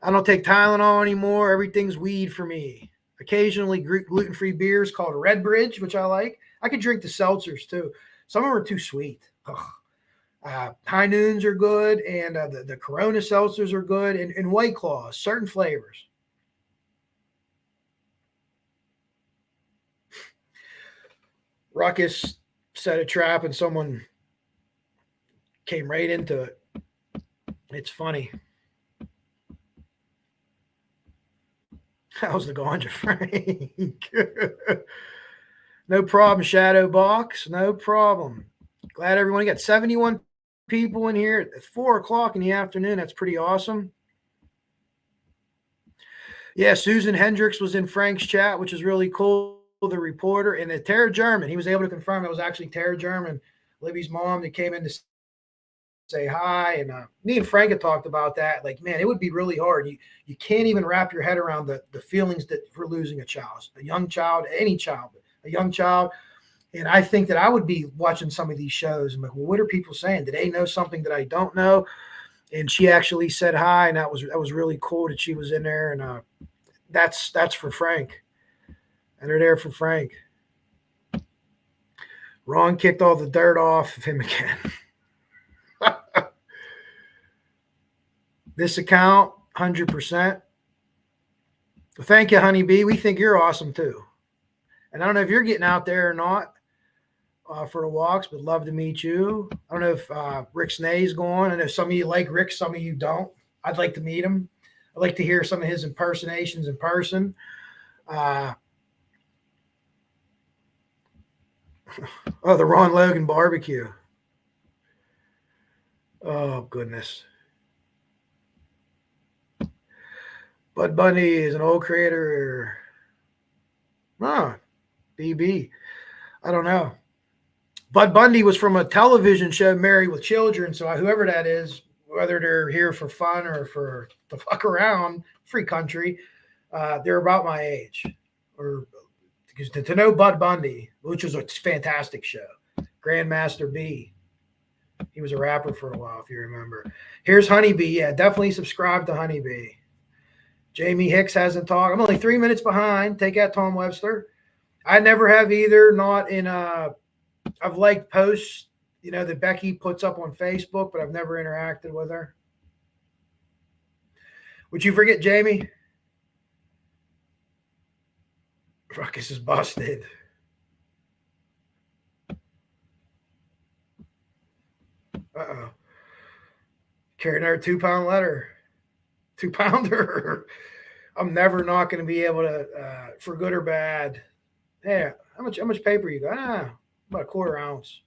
I don't take Tylenol anymore. Everything's weed for me. Occasionally gluten-free beers called Red Bridge, which I like. I could drink the seltzers too. Some of them are too sweet. High Noons are good, and the Corona seltzers are good, and White Claws, certain flavors. Ruckus set a trap, and someone came right into it. It's funny. How's the ganja, Frank? No problem, Shadow Box. No problem. Glad everyone got 71 people in here at 4 o'clock in the afternoon. That's pretty awesome. Yeah, Susan Hendricks was in Frank's chat, which is really cool. The reporter and the Tara German. He was able to confirm it was actually Tara German, Libby's mom, that came in to say hi. And me and Frank had talked about that. Like, man, it would be really hard. You can't even wrap your head around the feelings that for losing a child, a young child, any child, a young child. And I think that I would be watching some of these shows and like, well, what are people saying? Do they know something that I don't know? And she actually said hi, and that was really cool that she was in there. And that's for Frank. And they're there for Frank. Ron kicked all the dirt off of him again. This account, 100%. Well, thank you, Honeybee. We think you're awesome too. And I don't know if you're getting out there or not for the walks, but love to meet you. I don't know if Rick Snay's going. I know some of you like Rick, some of you don't. I'd like to meet him. I'd like to hear some of his impersonations in person. The Ron Logan barbecue. Oh, goodness. Bud Bundy is an old creator. BB. I don't know. Bud Bundy was from a television show, Married with Children. So whoever that is, whether they're here for fun or for to fuck around, free country, they're about my age. Or because to know Bud Bundy, which was a fantastic show, Grandmaster B. He was a rapper for a while, if you remember. Here's Honeybee. Yeah, definitely subscribe to Honeybee. Jamie Hicks hasn't talked. I'm only 3 minutes behind. Take out Tom Webster. I never have either. Not in I've liked posts, that Becky puts up on Facebook, but I've never interacted with her. Would you forget Jamie? Ruckus is busted. Uh-oh. Carrying our 2-pound letter. 2-pounder. I'm never not going to be able to, for good or bad. Yeah. How much paper you got? About a quarter ounce.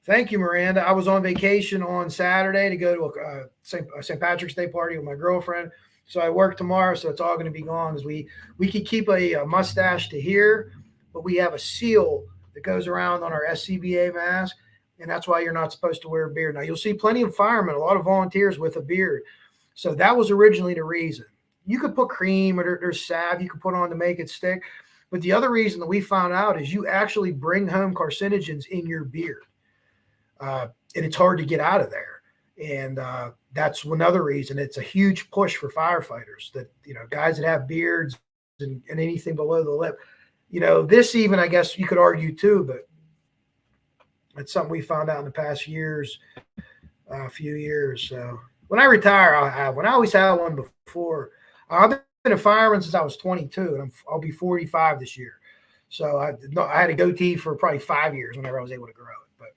Thank you, Miranda. I was on vacation on Saturday to go to a St. Patrick's Day party with my girlfriend. So I work tomorrow, so it's all going to be gone. As we could keep a mustache to here, but we have a seal that goes around on our SCBA mask, and that's why you're not supposed to wear a beard. Now, you'll see plenty of firemen, a lot of volunteers with a beard. So that was originally the reason. You could put cream or there's salve you could put on to make it stick. But the other reason that we found out is you actually bring home carcinogens in your beard. And it's hard to get out of there. And that's another reason. It's a huge push for firefighters that, guys that have beards and anything below the lip. This even, I guess you could argue too, but it's something we found out in the past few years. So when I retire, I'll have one. I always had one before. I've been a fireman since I was 22, and I'll be 45 this year. So I had a goatee for probably 5 years whenever I was able to grow it. But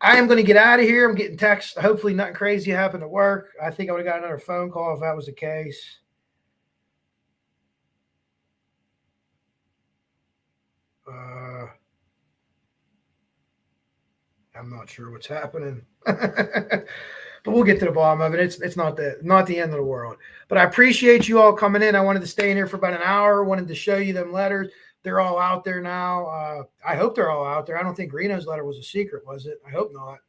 I am going to get out of here. I'm getting texts. Hopefully nothing crazy happened at work. I think I would have got another phone call if that was the case. I'm not sure what's happening. But we'll get to the bottom of it. It's not the end of the world. But I appreciate you all coming in. I wanted to stay in here for about an hour. Wanted to show you them letters. They're all out there now. I hope they're all out there. I don't think Reno's letter was a secret, was it? I hope not.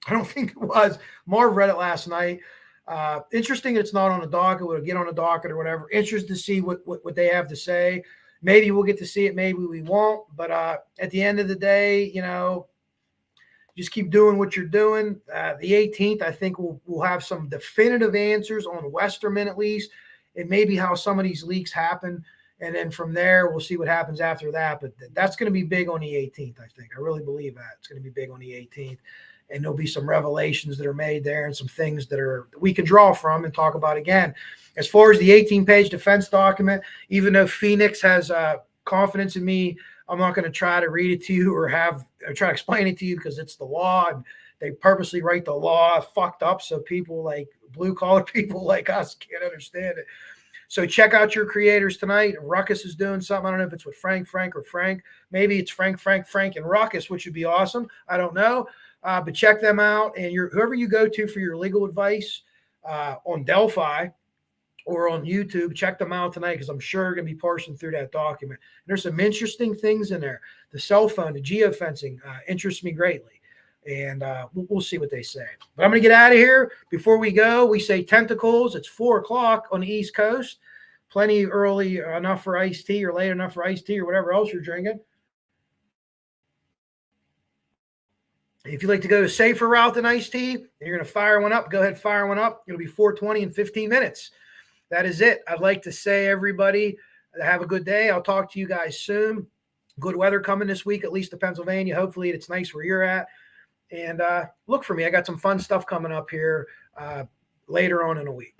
I don't think it was. Marv read it last night. Interesting it's not on the docket. We'll get on the docket or whatever. Interested to see what they have to say. Maybe we'll get to see it. Maybe we won't. But at the end of the day, just keep doing what you're doing. The 18th, I think we'll have some definitive answers on Westerman at least, and maybe how some of these leaks happen. And then from there, we'll see what happens after that. But that's going to be big on the 18th, I think. I really believe that. It's going to be big on the 18th. And there'll be some revelations that are made there and some things that we can draw from and talk about again. As far as the 18-page defense document, even though Phoenix has confidence in me, I'm not going to try to read it to you or try to explain it to you because it's the law, and they purposely write the law fucked up so people like blue-collar people like us can't understand it. So check out your creators tonight. Ruckus is doing something. I don't know if it's with Frank, or Frank. Maybe it's Frank, and Ruckus, which would be awesome. I don't know. But check them out. And whoever you go to for your legal advice on Delphi or on YouTube, check them out tonight because I'm sure you're going to be parsing through that document. And there's some interesting things in there. The cell phone, the geofencing interests me greatly. And we'll see what they say. But I'm going to get out of here. Before we go, we say tentacles. It's 4 o'clock on the East Coast. Plenty early enough for iced tea or late enough for iced tea or whatever else you're drinking. If you'd like to go a safer route than iced tea, and you're going to fire one up, go ahead, fire one up. It'll be 4:20 in 15 minutes. That is it. I'd like to say, everybody, have a good day. I'll talk to you guys soon. Good weather coming this week, at least to Pennsylvania. Hopefully it's nice where you're at. And look for me. I got some fun stuff coming up here later on in the week.